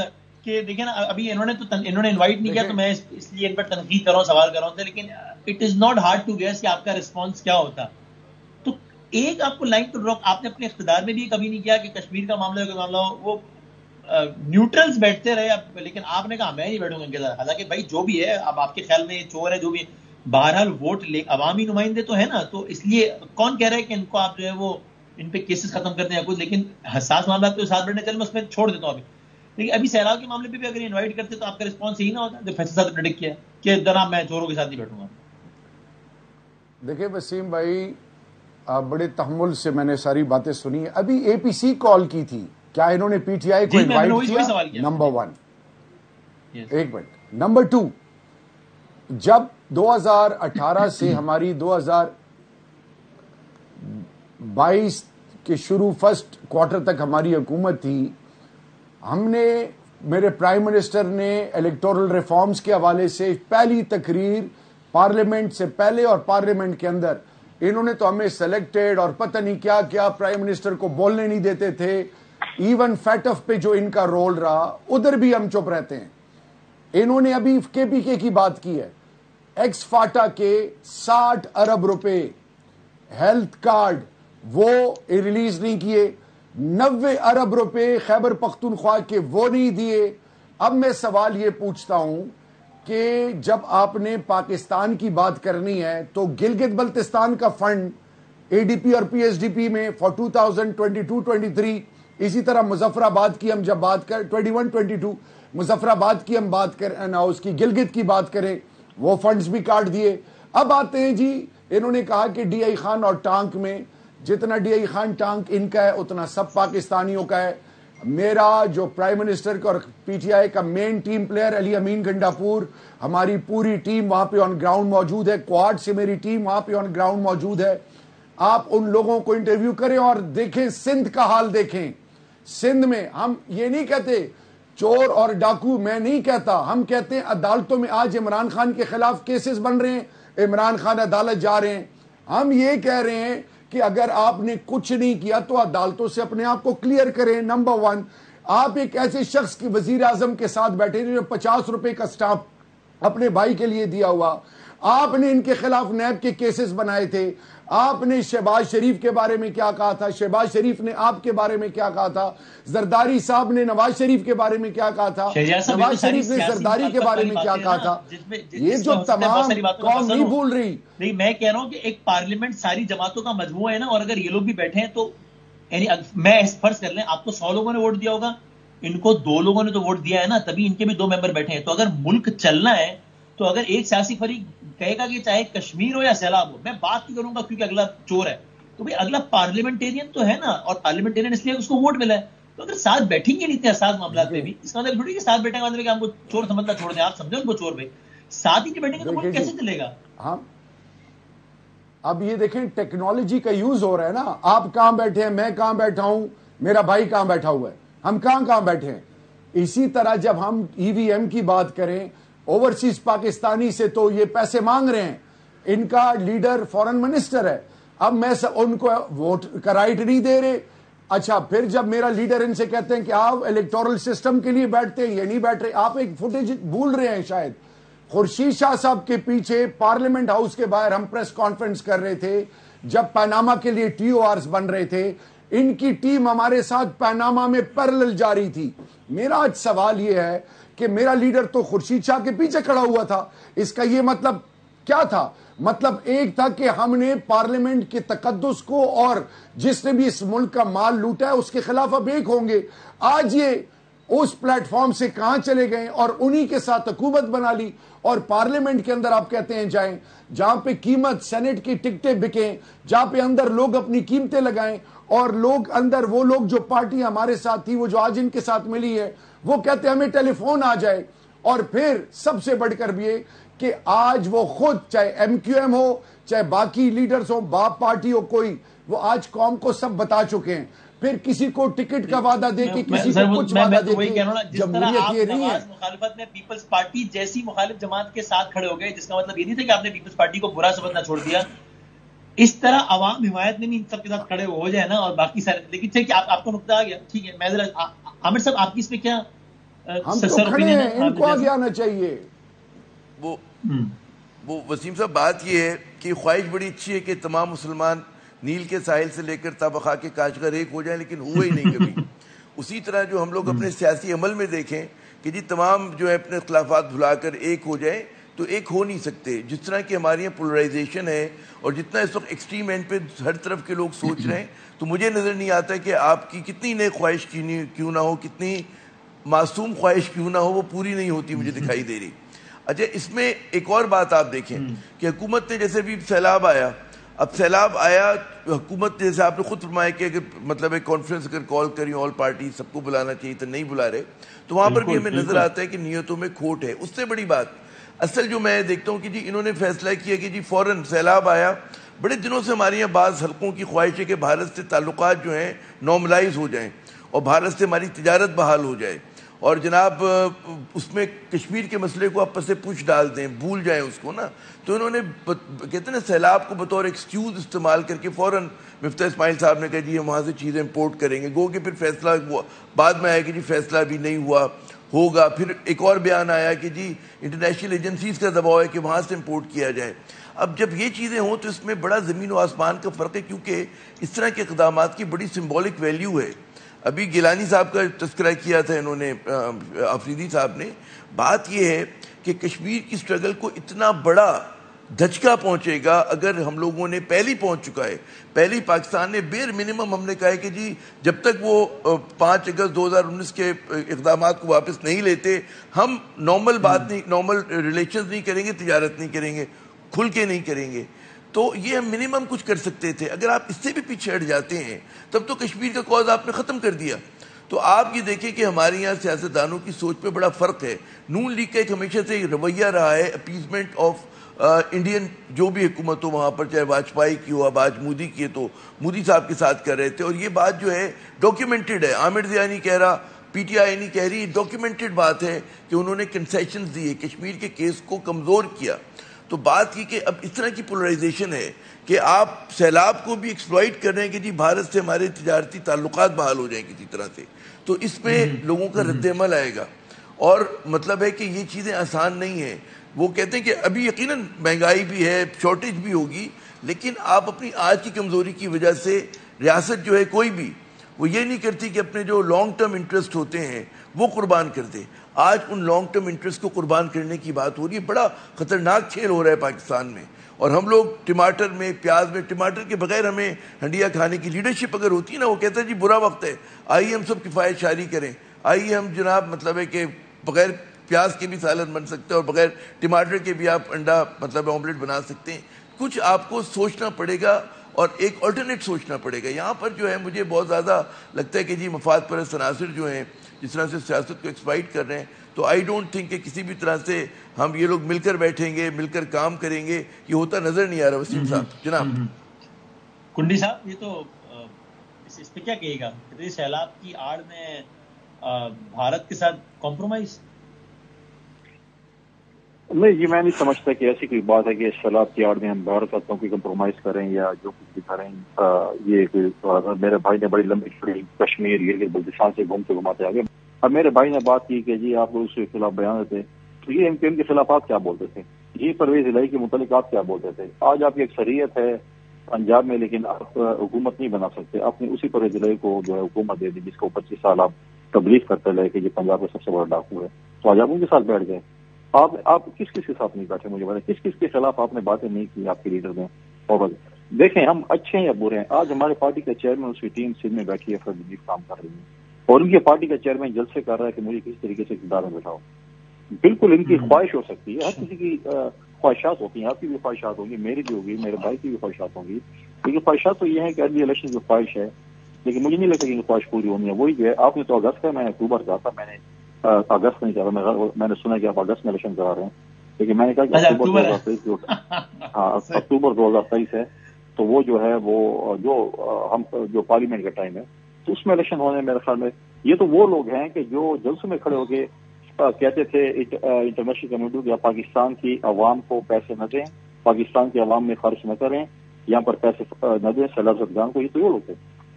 S1: کہ دیکھیں نا, ابھی انہوں نے انوائٹ نہیں کیا تو میں اس لیے ان پر تنقید کر رہا ہوں, سوال کر رہا ہوں, لیکن it is not hard to guess کہ آپ کا رسپانس کیا ہوتا. تو ایک آپ کو لائن ٹو ڈراپ, آپ نے اپنے اقتدار میں بھی کبھی نہیں کیا کہ کشمیر کا معاملہ ہو, وہ نیوٹرلز بیٹھتے رہے, لیکن آپ نے کہا میں نہیں بیٹھوں گا ان کے ساتھ. حالانکہ بھائی جو بھی ہے, اب آپ کے خیال میں چور ہے جو بھی, بہرحال ووٹ لے عوامی نمائندے تو ہے نا, تو اس لیے کون کہہ رہا ہے کہ ان کو آپ جو ہے وہ ان پہ کیسز ختم کرتے ہیں کچھ, لیکن حساس معاملات تو ساتھ بیٹھنے چلے میں اس میں چھوڑ دیتا ہوں ابھی. لیکن ابھی سیلاب کے معاملے پہ بھی اگر انوائٹ کرتے تو آپ کا رسپانس یہی نہ ہوتا جو فیصل صاحب نے پریڈکٹ کیا کہ جناب میں چوروں کے ساتھ نہیں بیٹھوں گا.
S9: دیکھیں وسیم بھائی, بڑے تحمل سے میں نے ساری باتیں سنی. ابھی اے پی سی کال کی تھی, کیا انہوں نے پی ٹی آئی کو انوائٹ کیا؟ نمبر 1. ایک منٹ. نمبر 2, جب 2018 سے ہماری 2022 کے شروع فرسٹ کوارٹر تک ہماری حکومت تھی, ہم نے, میرے پرائم منسٹر نے الیکٹورل ریفارمز کے حوالے سے پہلی تقریر پارلیمنٹ سے پہلے اور پارلیمنٹ کے اندر, انہوں نے تو ہمیں سلیکٹڈ اور پتہ نہیں کیا کیا, پرائم منسٹر کو بولنے نہیں دیتے تھے. ایون فیٹف پہ جو ان کا رول رہا ادھر بھی ہم چپ رہتے ہیں. انہوں نے ابھی کے پی کے کی بات کی ہے, ایکس فاٹا کے 60 ارب روپے ہیلتھ کارڈ وہ ریلیز نہیں کیے, 90 ارب روپے خیبر پختونخوا کے وہ نہیں دیے. اب میں سوال یہ پوچھتا ہوں کہ جب آپ نے پاکستان کی بات کرنی ہے تو گلگت بلتستان کا فنڈ اے ڈی پی اور پی ایس ڈی پی میں فار 2022-23, اسی طرح مظفر آباد کی ہم جب بات کر 21-22 مظفر آباد کی ہم بات کریں, اس کی گلگت کی بات کریں, وہ فنڈز بھی کاٹ دیے. اب آتے ہیں جی, انہوں نے کہا کہ ڈی آئی خان اور ٹانک میں جتنا ڈی آئی خان ٹانک ان کا ہے اتنا سب پاکستانیوں کا ہے. میرا جو پرائم منسٹر کا اور پی ٹی آئی کا مین ٹیم پلیئر علی امین گنڈاپور, ہماری پوری ٹیم وہاں پہ آن گراؤنڈ موجود ہے, کوارڈ سے میری ٹیم وہاں پہ آن گراؤنڈ موجود ہے. آپ ان لوگوں کو انٹرویو کریں اور دیکھیں سندھ کا حال دیکھیں. سندھ میں ہم یہ نہیں کہتے چور اور ڈاکو, میں نہیں کہتا, ہم کہتے ہیں عدالتوں میں آج عمران خان کے خلاف کیسز بن رہے ہیں, عمران خان عدالت جا رہے ہیں. ہم یہ کہہ رہے ہیں کہ اگر آپ نے کچھ نہیں کیا تو عدالتوں سے اپنے آپ کو کلیئر کریں. نمبر 1, آپ ایک ایسے شخص کی وزیر اعظم کے ساتھ بیٹھے جو 50 روپے کا سٹامپ اپنے بھائی کے لیے دیا ہوا, آپ نے ان کے خلاف نیب کے کیسز بنائے تھے. آپ نے شہباز شریف کے بارے میں کیا کہا تھا, شہباز شریف نے آپ کے بارے میں کیا کہا تھا, زرداری صاحب نے نواز شریف کے بارے میں کیا کہا تھا, نواز شریف نے زرداری کے بارے میں کیا کہا تھا. یہ جو تمام قوم نہیں بھول رہی.
S1: نہیں, میں کہہ رہا ہوں کہ ایک پارلیمنٹ ساری جماعتوں کا مجموعہ ہے نا, اور اگر یہ لوگ بھی بیٹھے ہیں تو یعنی میں فرض کر لیں آپ کو 100 لوگوں نے ووٹ دیا ہوگا, ان کو 2 لوگوں نے تو ووٹ دیا ہے نا, تبھی ان کے بھی 2 ممبر بیٹھے ہیں. تو اگر ملک چلنا ہے تو اگر ایک سیاسی فریق کہے گا کہ چاہے کشمیر ہو یا سیلاب ہو, میں بات نہیں کروں گا کیونکہ اگلا چور ہے, تو بھائی اگلا پارلیمنٹیرین تو ہے نا, اور پارلیمنٹیرین اس لیے اس کو ووٹ ملا ہے. تو اگر ساتھ بیٹھیں گے نہیں اتنے حساس معاملات میں بھی, اس کا مطلب تھوڑی کہ ساتھ بیٹھیں گے مطلب کہ ہم کو چور سمجھنا چھوڑ دیں, آپ سمجھیں ان کو چور. بھائی ساتھ ہی نہیں بیٹھیں گے تو ملک کیسے چلے گا؟
S9: ہاں, اب یہ دیکھیں ٹیکنالوجی کا یوز ہو رہا ہے نا. آپ کہاں بیٹھے ہیں, میں کہاں بیٹھا ہوں, میرا بھائی کہاں بیٹھا ہوا ہے, ہم کہاں بیٹھے ہیں. اسی طرح جب ہم ای وی ایم کی بات کریں, اوورسیز پاکستانی سے تو یہ پیسے مانگ رہے ہیں, ان کا لیڈر فورن منسٹر ہے, اب میں ان کو ووٹ کا رائٹ نہیں دے رہے. اچھا, پھر جب میرا لیڈر ان سے کہتے ہیں کہ آپ الیکٹورل سسٹم کے لیے بیٹھتے ہیں, یہ نہیں بیٹھ رہے. آپ ایک فوٹیج بھول رہے ہیں شاید, خورشید شاہ صاحب کے پیچھے پارلیمنٹ ہاؤس کے باہر ہم پریس کانفرنس کر رہے تھے جب پاناما کے لیے ٹی او آرز بن رہے تھے, ان کی ٹیم ہمارے ساتھ پاناما میں پیرلل جا رہی تھی. میرا آج سوال یہ ہے کہ میرا لیڈر تو خورشید شاہ کے پیچھے کھڑا ہوا تھا, اس کا یہ مطلب کیا تھا؟ مطلب ایک تھا کہ ہم نے پارلیمنٹ کے تقدس کو اور جس نے بھی اس ملک کا مال لوٹا ہے اس کے خلاف اب ایک ہوں گے. آج یہ اس پلیٹ فارم سے کہاں چلے گئے اور انہی کے ساتھ حکومت بنا لی, اور پارلیمنٹ کے اندر آپ کہتے ہیں جائیں جہاں پہ قیمت سینٹ کی ٹکٹیں بکیں, جہاں پہ اندر لوگ اپنی قیمتیں لگائیں, اور لوگ اندر وہ لوگ جو پارٹی ہمارے ساتھ تھی وہ جو آج ان کے ساتھ ملی ہے وہ کہتے ہیں ہمیں ٹیلی فون آ جائے. اور پھر سب سے بڑھ کر بھی یہ کہ آج وہ خود چاہے ایم کیو ایم ہو چاہے باقی لیڈرز ہو, باپ پارٹی ہو کوئی, وہ آج قوم کو سب بتا چکے ہیں. پھر کسی کو ٹکٹ کا وعدہ دے کے کسی کو کچھ وعدہ دے کے جمہوریت یہ نہیں ہے.
S1: مخالفت میں پیپلز پارٹی جیسی مخالف جماعت کے ساتھ کھڑے ہو گئے, جس کا مطلب یہ نہیں تھا کہ آپ نے پیپلز پارٹی کو برا سمجھنا چھوڑ دیا. اس طرح عوام حمایت میں بھی ان سب کے ساتھ کھڑے ہو جائے نا, اور باقی سارے, لیکن ٹھیک ہے آپ کو نقطہ آ گیا, ٹھیک ہے. میں ذرا عامر صاحب آپ کی اس پہ کیا
S9: ہم تو کھڑے ہیں, ان کو آگے آنا چاہیے.
S8: وہ وسیم صاحب بات یہ ہے کہ خواہش بڑی اچھی ہے کہ تمام مسلمان نیل کے ساحل سے لے کر تابخا کے کاشغر ایک ہو جائیں, لیکن ہوا ہی نہیں کبھی. اسی طرح جو ہم لوگ اپنے سیاسی عمل میں دیکھیں کہ جی تمام جو ہے اپنے اختلافات بھلا کر ایک ہو جائیں, تو ایک ہو نہیں سکتے. جس طرح کہ ہماری یہاں پولرائزیشن ہے اور جتنا اس وقت ایکسٹریم اینڈ پہ ہر طرف کے لوگ سوچ رہے ہیں, تو مجھے نظر نہیں آتا کہ آپ کی کتنی نئی خواہش کیوں نہ ہو, کتنی معصوم خواہش کیوں نہ ہو, وہ پوری نہیں ہوتی مجھے دکھائی دے رہی. اچھا, اس میں ایک اور بات آپ دیکھیں کہ حکومت نے جیسے بھی سیلاب آیا, اب سیلاب آیا, حکومت جیسے آپ نے خود فرمایا کہ اگر مطلب ایک کانفرنس اگر کال کری آل پارٹی سب کو بلانا چاہیے تو نہیں بلا رہے, تو وہاں پر بھی ہمیں نظر آتا ہے کہ نیتوں میں کھوٹ ہے. اس سے بڑی بات اصل جو میں دیکھتا ہوں کہ جی انہوں نے فیصلہ کیا کہ جی فوراً سیلاب آیا, بڑے دنوں سے ہمارے یہاں بعض حلقوں کی خواہش ہے کہ بھارت سے تعلقات جو ہیں نارملائز ہو جائیں اور بھارت سے ہماری تجارت بحال ہو جائے, اور جناب اس میں کشمیر کے مسئلے کو آپ پس پوچھ ڈال دیں, بھول جائیں اس کو نا. تو انہوں نے کہتے ہیں نا سیلاب کو بطور ایکسکیوز استعمال کر کے فوراً مفتاح اسماعیل صاحب نے کہا جی ہم وہاں سے چیزیں امپورٹ کریں گے. گو کہ پھر فیصلہ بعد میں آیا کہ جی فیصلہ ابھی نہیں ہوا, ہوگا. پھر ایک اور بیان آیا کہ جی انٹرنیشنل ایجنسیز کا دباؤ ہے کہ وہاں سے امپورٹ کیا جائے. اب جب یہ چیزیں ہوں تو اس میں بڑا زمین و آسمان کا فرق ہے, کیونکہ اس طرح کے اقدامات کی بڑی سمبولک ویلیو ہے. ابھی گیلانی صاحب کا تذکرہ کیا تھا انہوں نے, آفریدی صاحب نے. بات یہ ہے کہ کشمیر کی سٹرگل کو اتنا بڑا دھچکا پہنچے گا اگر ہم لوگوں نے پہلی پہنچ چکا ہے. پہلی پاکستان نے بیر منیمم ہم نے کہا ہے کہ جی جب تک وہ 5 اگست 2019 کے اقدامات کو واپس نہیں لیتے ہم نارمل بات نہیں, نارمل ریلیشنز نہیں کریں گے, تجارت نہیں کریں گے, کھل کے نہیں کریں گے. تو یہ ہم منیمم کچھ کر سکتے تھے. اگر آپ اس سے بھی پیچھے ہٹ جاتے ہیں تب تو کشمیر کا کاز آپ نے ختم کر دیا. تو آپ یہ دیکھیں کہ ہمارے یہاں سیاستدانوں کی سوچ پہ بڑا فرق ہے. نون لیگ کا ایک ہمیشہ سے رویہ رہا ہے اپیزمنٹ آف انڈین جو بھی حکومت ہو وہاں پر, چاہے واجپئی کی ہو, اب آج مودی کی ہے تو مودی صاحب کے ساتھ کر رہے تھے. اور یہ بات جو ہے ڈاکیومنٹڈ ہے, عامر ضیاء نہیں کہہ رہا, پی ٹی آئی نہیں کہہ رہی, ڈاکیومنٹڈ بات ہے کہ انہوں نے کنسیشنز دیے, کشمیر کے کیس کو کمزور کیا. تو بات یہ کہ اب اس طرح کی پولرائزیشن ہے کہ آپ سیلاب کو بھی ایکسپلائٹ کر رہے ہیں کہ جی بھارت سے ہمارے تجارتی تعلقات بحال ہو جائیں کسی طرح سے. تو اس پہ لوگوں کا رد عمل آئے گا, اور مطلب ہے کہ یہ چیزیں آسان نہیں ہیں. وہ کہتے ہیں کہ ابھی یقیناً مہنگائی بھی ہے, شارٹیج بھی ہوگی, لیکن آپ اپنی آج کی کمزوری کی وجہ سے ریاست جو ہے کوئی بھی وہ یہ نہیں کرتی کہ اپنے جو لانگ ٹرم انٹرسٹ ہوتے ہیں وہ قربان کر دے. آج ان لانگ ٹرم انٹرسٹ کو قربان کرنے کی بات ہو رہی ہے. بڑا خطرناک کھیل ہو رہا ہے پاکستان میں, اور ہم لوگ ٹماٹر میں, پیاز میں, ٹماٹر کے بغیر ہمیں ہنڈیا کھانے کی لیڈرشپ اگر ہوتی ہے نا, وہ کہتا ہے جی برا وقت ہے, آئیے ہم سب کفایت شاری کریں, آئیے ہم جناب مطلب ہے کہ بغیر پیاز کے بھی سالن بن سکتے ہیں اور بغیر ٹماٹر کے بھی آپ انڈا مطلب آملیٹ بنا سکتے ہیں. کچھ آپ کو سوچنا پڑے گا اور ایک آلٹرنیٹ سوچنا پڑے گا. یہاں پر جو ہے مجھے بہت زیادہ لگتا ہے کہ جی مفاد پرست عناصر جو ہیں جس طرح سے سیاست کو ایکسپلائٹ کر رہے ہیں, تو آئی ڈونٹ تھنک کہ کسی بھی طرح سے ہم یہ لوگ مل کر بیٹھیں گے, مل کر کام کریں گے. یہ ہوتا نظر نہیں آ رہا. وسیم صاحب جناب
S1: کنڈی صاحب, یہ تو اس پہ کیا کہے گا؟ سیلاب کی آڑ میں بھارت کے ساتھ کمپرومائز
S10: نہیں, یہ میں نہیں سمجھتا کہ ایسی کوئی بات ہے کہ سیلاب کی آڑ میں ہم بھارت ساتھ کوئی کمپرومائز کریں یا جو کچھ بھی کریں. یہ میرے بھائی نے بڑی لمبی چھڑی کشمیر یہ بلوچستان سے گھومتے گھماتے آگے. اب میرے بھائی نے بات کی کہ جی آپ لوگ اس کے خلاف بیان دیتے, تو یہ ایم کیو ایم کے خلاف آپ کیا بولتے تھے, یہ پرویز الہی کے متعلق آپ کیا بولتے تھے. آج آپ کی اکثریت ہے پنجاب میں, لیکن آپ حکومت نہیں بنا سکتے. آپ نے اسی پرویز الہی کو جو ہے حکومت دے دی جس کو 25 سال آپ تبلیغ کرتے رہے کہ یہ پنجاب کا سب سے بڑا ڈاکو ہے, تو آج آپ ان کے ساتھ بیٹھ گئے. آپ کس کس کے ساتھ نہیں بیٹھے مجھے بتائیں, کس کس کے خلاف آپ نے باتیں نہیں کی آپ کے لیڈر نے؟ اور دیکھیں ہم اچھے ہیں یا برے ہیں, آج ہمارے پارٹی کا چیئرمین اس کی ٹیم سندھ میں بیٹھی ہے, فرد کام کر رہی ہے, اور ان کی پارٹی کا چیئرمین جلسے کر رہا ہے کہ مجھے کس طریقے سے اقتدار میں بٹھاؤ. بالکل ان کی خواہش ہو سکتی ہے, ہر کسی کی خواہشات ہوتی ہیں, آپ کی بھی خواہشات ہوں گی, میری بھی ہوگی, میرے بھائی کی بھی خواہشات ہوں گی, لیکن خواہشات تو یہ ہے کہ ارلی الیکشن کی خواہش ہے, لیکن مجھے نہیں لگتا کہ ان کی خواہش پوری ہونی ہے. وہی جو ہے آپ نے تو اگست کا, میں اکتوبر کا تھا, میں نے اگست نہیں چاہ رہا, میں نے سنا کہ آپ اگست میں الیکشن کرا رہے ہیں, لیکن میں نے کہا کہ اکتوبر 2023 ہے, تو وہ جو ہے وہ جو پارلیمنٹ کا ٹائم ہے, تو اس میں الیکشن ہونے میرے خیال میں یہ تو وہ لوگ ہیں کہ جو جلسوں میں کھڑے ہو کے کہتے تھے انٹرنیشنل کمیونٹی یا پاکستان کی عوام کو پیسے نہ دیں, پاکستان کی عوام میں خرچ نہ کریں, یہاں پر پیسے نہ دیں سیلاب زدگان کو, یہ تو یہ لوگ تھے.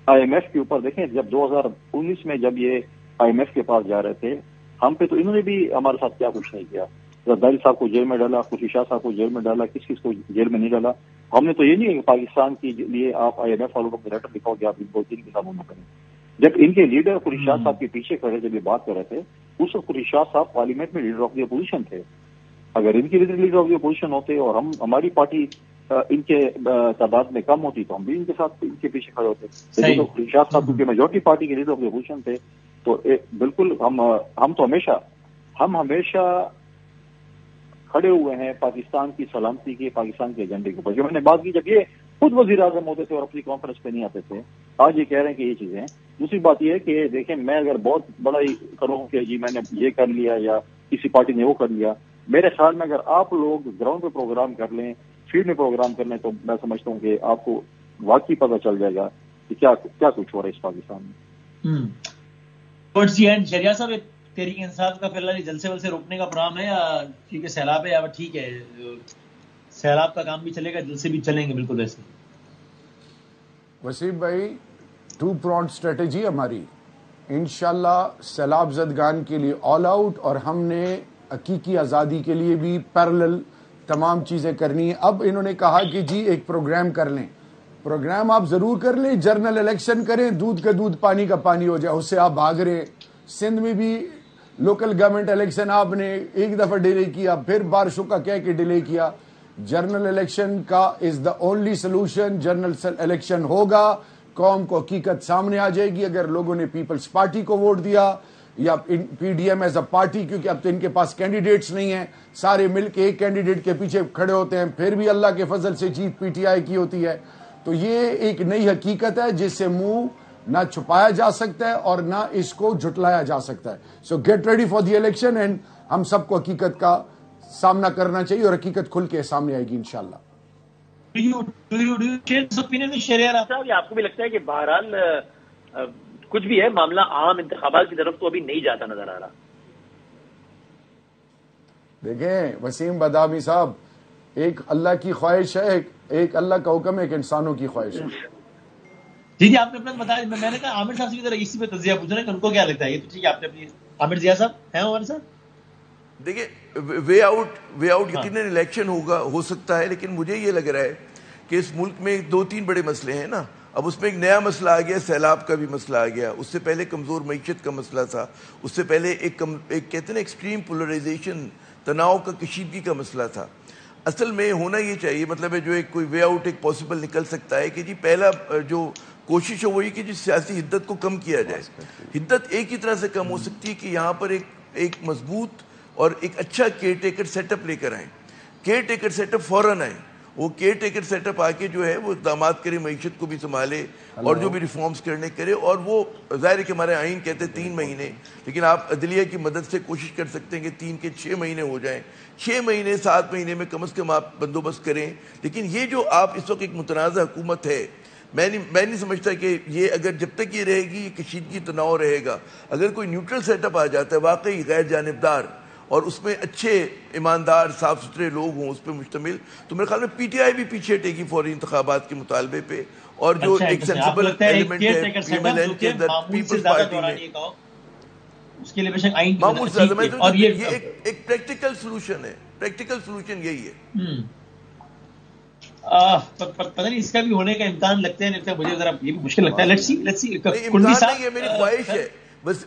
S10: آئی ایم ایف کے اوپر دیکھیں, جب 2019 میں جب یہ آئی ایم ایف کے پاس جا رہے تھے ہم پہ, تو انہوں نے بھی ہمارے ساتھ کیا کچھ نہیں کیا. زرداری صاحب کو جیل میں ڈالا, خورشید شاہ صاحب کو جیل میں ڈالا, کس کس کو جیل میں نہیں ڈالا. ہم نے تو یہ نہیں کہ پاکستان کے لیے آپ آئی ایم ایف والوں کو لیٹر لکھاؤ کہ آپ ان کو 3 کے سامنے کریں. جب ان کے لیڈر خورشید شاہ صاحب کے پیچھے کھڑے جب یہ بات کر رہے تھے, اس وقت خورشید شاہ صاحب پارلیمنٹ میں لیڈر آف دی اپوزیشن تھے. اگر ان کے لیڈر آف دی اپوزیشن ہوتے اور ہماری پارٹی ان کے تعداد میں کم ہوتی تو ہم بھی ان کے ساتھ ان کے پیچھے کھڑے ہوتے. لیکن تو خورشید شاہ صاحب کیونکہ میجورٹی پارٹی کے لیڈر آف دی اپوزیشن تھے, تو بالکل ہم تو ہمیشہ کھڑے ہوئے ہیں پاکستان کی سلامتی کے, پاکستان کے ایجنڈے کے اوپر. جو میں نے بات کی, جب یہ خود وزیر اعظم ہوتے تھے اور اپنی کانفرنس پہ نہیں آتے تھے, آج یہ کہہ رہے ہیں کہ یہ چیزیں ہیں. دوسری بات یہ ہے کہ دیکھیں, میں اگر بہت بڑا ہی کروں کہ جی میں نے یہ کر لیا یا کسی پارٹی نے وہ کر لیا, میرے خیال میں اگر آپ لوگ گراؤنڈ پہ پروگرام کر لیں, فیلڈ میں پروگرام کر لیں, تو میں سمجھتا ہوں کہ آپ کو واقعی پتہ چل جائے گا کہ کیا کچھ ہو رہا ہے اس پاکستان میں.
S1: شہریار صاحب, تحریک انصاف کا فی الحال جلسے ولسے روکنے کا پروگرام ہے, یا ٹھیک ہے سیلاب ہے, یا ٹھیک ہے سیلاب کا کام بھی چلے گا, جلسے بھی چلیں گے بالکل ویسے؟
S9: وسیم بھائی, 2 pronged اسٹریٹجی ہماری انشاءاللہ سیلاب زدگان کے لیے آل آؤٹ, اور ہم نے حقیقی آزادی کے لیے بھی پیرلل تمام چیزیں کرنی ہیں. اب انہوں نے کہا کہ جی ایک پروگرام کر لیں, پروگرام آپ ضرور کر لیں, جنرل الیکشن کریں, دودھ کا دودھ پانی کا پانی ہو جائے, اس سے آپ بھاگ رہے. سندھ میں بھی لوکل گورنمنٹ الیکشن آپ نے ایک دفعہ ڈیلے کیا, پھر بارشوں کا کہہ کے ڈیلے کیا. جنرل الیکشن کا is the only solution. General election ہوگا, قوم کو حقیقت سامنے آ جائے گی. اگر لوگوں نے پیپلز پارٹی کو ووٹ دیا یا P D M as a party, کیونکہ اب تو ان کے پاس کینڈیڈیٹس نہیں ہیں, سارے مل کے ایک کینڈیڈیٹ کے پیچھے کھڑے ہوتے ہیں, پھر بھی اللہ کے فضل سے جیت پی ٹی آئی کی ہوتی ہے. تو یہ ایک نئی حقیقت ہے جس سے منہ نہ چھپایا جا سکتا ہے اور نہ اس کو جھٹلایا جا سکتا ہے. So get ready for the election, and ہم سب کو حقیقت کا سامنا کرنا چاہیے اور حقیقت کھل کے سامنے آئے گی انشاءاللہ.
S7: آپ کو بھی لگتا ہے کہ بہرحال کچھ بھی ہے معاملہ عام انتخابات کی طرف تو ابھی نہیں جاتا نظر آ رہا؟
S9: دیکھیں وسیم بادامی صاحب, ایک اللہ کی خواہش ہے, ایک اللہ کا حکم ہے, ایک انسانوں کی خواہش ہے.
S1: جی آپ نے اپنا بتایا, میں نے کہا عامر صاحب سے بھی ذرا اسی پہ تجزیہ پوچھنا ہے کہ ان کو کیا لگتا ہے. یہ تو ٹھیک ہے, آپ نے اپنی عامر ضیاء صاحب ہیں عمر صاحب.
S8: دیکھیں وے آؤٹ یقیناً الیکشن ہو سکتا ہے, لیکن مجھے یہ لگ رہا ہے کہ اس ملک میں 2-3 بڑے مسئلے ہیں نا. اب اس میں ایک نیا مسئلہ آ گیا, سیلاب کا بھی مسئلہ آ گیا. اس سے پہلے کمزور معیشت کا مسئلہ تھا. اس سے پہلے ایک کہتے ہیں نا ایکسٹریم پولرائزیشن, تناؤ کا, کشیدگی کا مسئلہ تھا. اصل میں ہونا یہ چاہیے, مطلب ہے جو ایک کوئی وے آؤٹ ایک پاسبل نکل سکتا ہے کہ جی پہلا جو کوشش ہے وہی کہ جس سیاسی حدت کو کم کیا جائے. حدت ایک ہی طرح سے کم ہو سکتی ہے کہ یہاں پر ایک مضبوط اور ایک اچھا کیئر ٹیکر سیٹ اپ لے کر آئیں. کیئر ٹیکر سیٹ اپ فوراً آئیں, وہ کیئر ٹیکر سیٹ اپ آ کے جو ہے وہ اقدامات کرے, معیشت کو بھی سنبھالے اور جو بھی ریفارمز کرنے کرے. اور وہ ظاہر ہے کہ ہمارے آئین کہتے ہیں 3 مہینے, لیکن آپ عدلیہ کی مدد سے کوشش کر سکتے ہیں کہ 3 کے 6 مہینے ہو جائیں. 6 مہینے 7 مہینے میں کم از کم آپ بندوبست کریں. لیکن یہ جو آپ اس وقت ایک متنازع حکومت ہے, میں نہیں سمجھتا کہ یہ اگر جب تک یہ رہے گی یہ کشیدگی تناؤ رہے گا. اگر کوئی نیوٹرل سیٹ اپ آ جاتا ہے واقعی غیر جانبدار اور اس میں اچھے ایماندار صاف ستھرے لوگ ہوں اس پہ مشتمل, تو میرے خیال میں پی ٹی آئی بھی پیچھے ہٹے گی فوری انتخابات کے مطالبے پہ. اور جو ایک سینسیبل ایلیمنٹ ہے پی ایم ایل این کے اندر پیپلز پارٹی میں
S1: اس کے لیے بے شک آئین
S8: معمول سے زیادہ, اور یہ ایک پریکٹیکل سولوشن ہے. پریکٹیکل سولوشن یہی ہے.
S1: پتہ نہیں اس کا بھی ہونے کا امکان لگتے ہیں, مجھے ذرا یہ بھی مشکل لگتا ہے. لیٹس سی
S8: امکان نہیں ہے, میری خواہش ہے.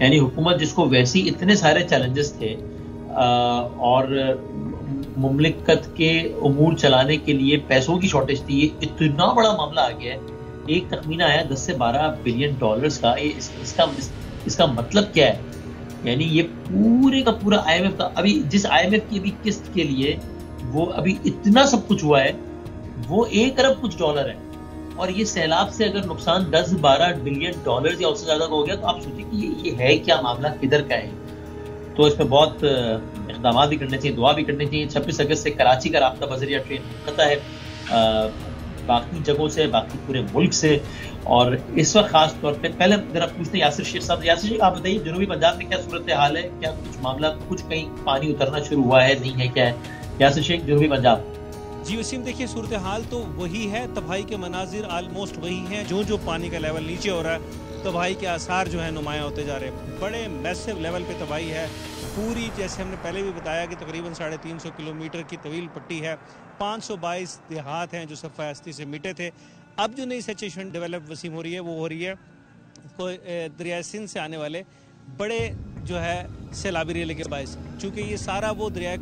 S1: یعنی حکومت جس کو ویسے ہی اتنے سارے چیلنجز تھے اور مملکت کے امور چلانے کے لیے پیسوں کی شارٹیج تھی، یہ اتنا بڑا معاملہ آ گیا ہے. ایک تخمینہ آیا 10 سے 12 بلین ڈالرز کا. اس کا مطلب کیا ہے؟ یعنی یہ پورے کا پورا آئی ایم ایف کا، ابھی جس آئی ایم ایف کی ابھی قسط کے لیے وہ ابھی اتنا سب کچھ ہوا ہے وہ 1 ارب کچھ ڈالر ہے. اور یہ سیلاب سے اگر نقصان 10-12 بلین ڈالرز یا اس سے زیادہ کا ہو گیا تو آپ سوچیں کہ یہ ہے کیا معاملہ، کدھر کا ہے. تو اس پہ بہت اقدامات بھی کرنے چاہیے، دعا بھی کرنی چاہیے. 26 اگست سے کراچی کا رابطہ بذریعہ ٹرین منقطع ہے باقی جگہوں سے، باقی پورے ملک سے. اور اس وقت خاص طور پہ پہلے ذرا پوچھتے ہیں یاسر شیخ صاحب. یاسر شیخ آپ بتائیے جنوبی پنجاب میں کیا صورتحال ہے؟ کیا کچھ معاملہ، کچھ کہیں پانی اترنا شروع ہوا ہے، نہیں ہے، کیا ہے؟ یاسر شیخ جنوبی پنجاب.
S11: جی وسیم، دیکھیے صورتحال تو وہی ہے، تباہی کے مناظر آلموسٹ وہی ہیں. جو پانی کا لیول نیچے ہو رہا ہے تباہی کے آثار جو ہیں نمایاں ہوتے جا رہے ہیں. بڑے میسو لیول پہ تباہی ہے پوری، جیسے ہم نے پہلے بھی بتایا کہ تقریباً 350 کلومیٹر کی طویل پٹی ہے. 522 دیہات ہیں جو صفحہ ہستی سے مٹے تھے. اب جو نئی سچویشن ڈیولپ وسیم ہو رہی ہے وہ ہو رہی ہے دریائے سندھ سے آنے والے بڑے جو ہے سیلابی ریلے کے باعث، چونکہ یہ سارا وہ دریائے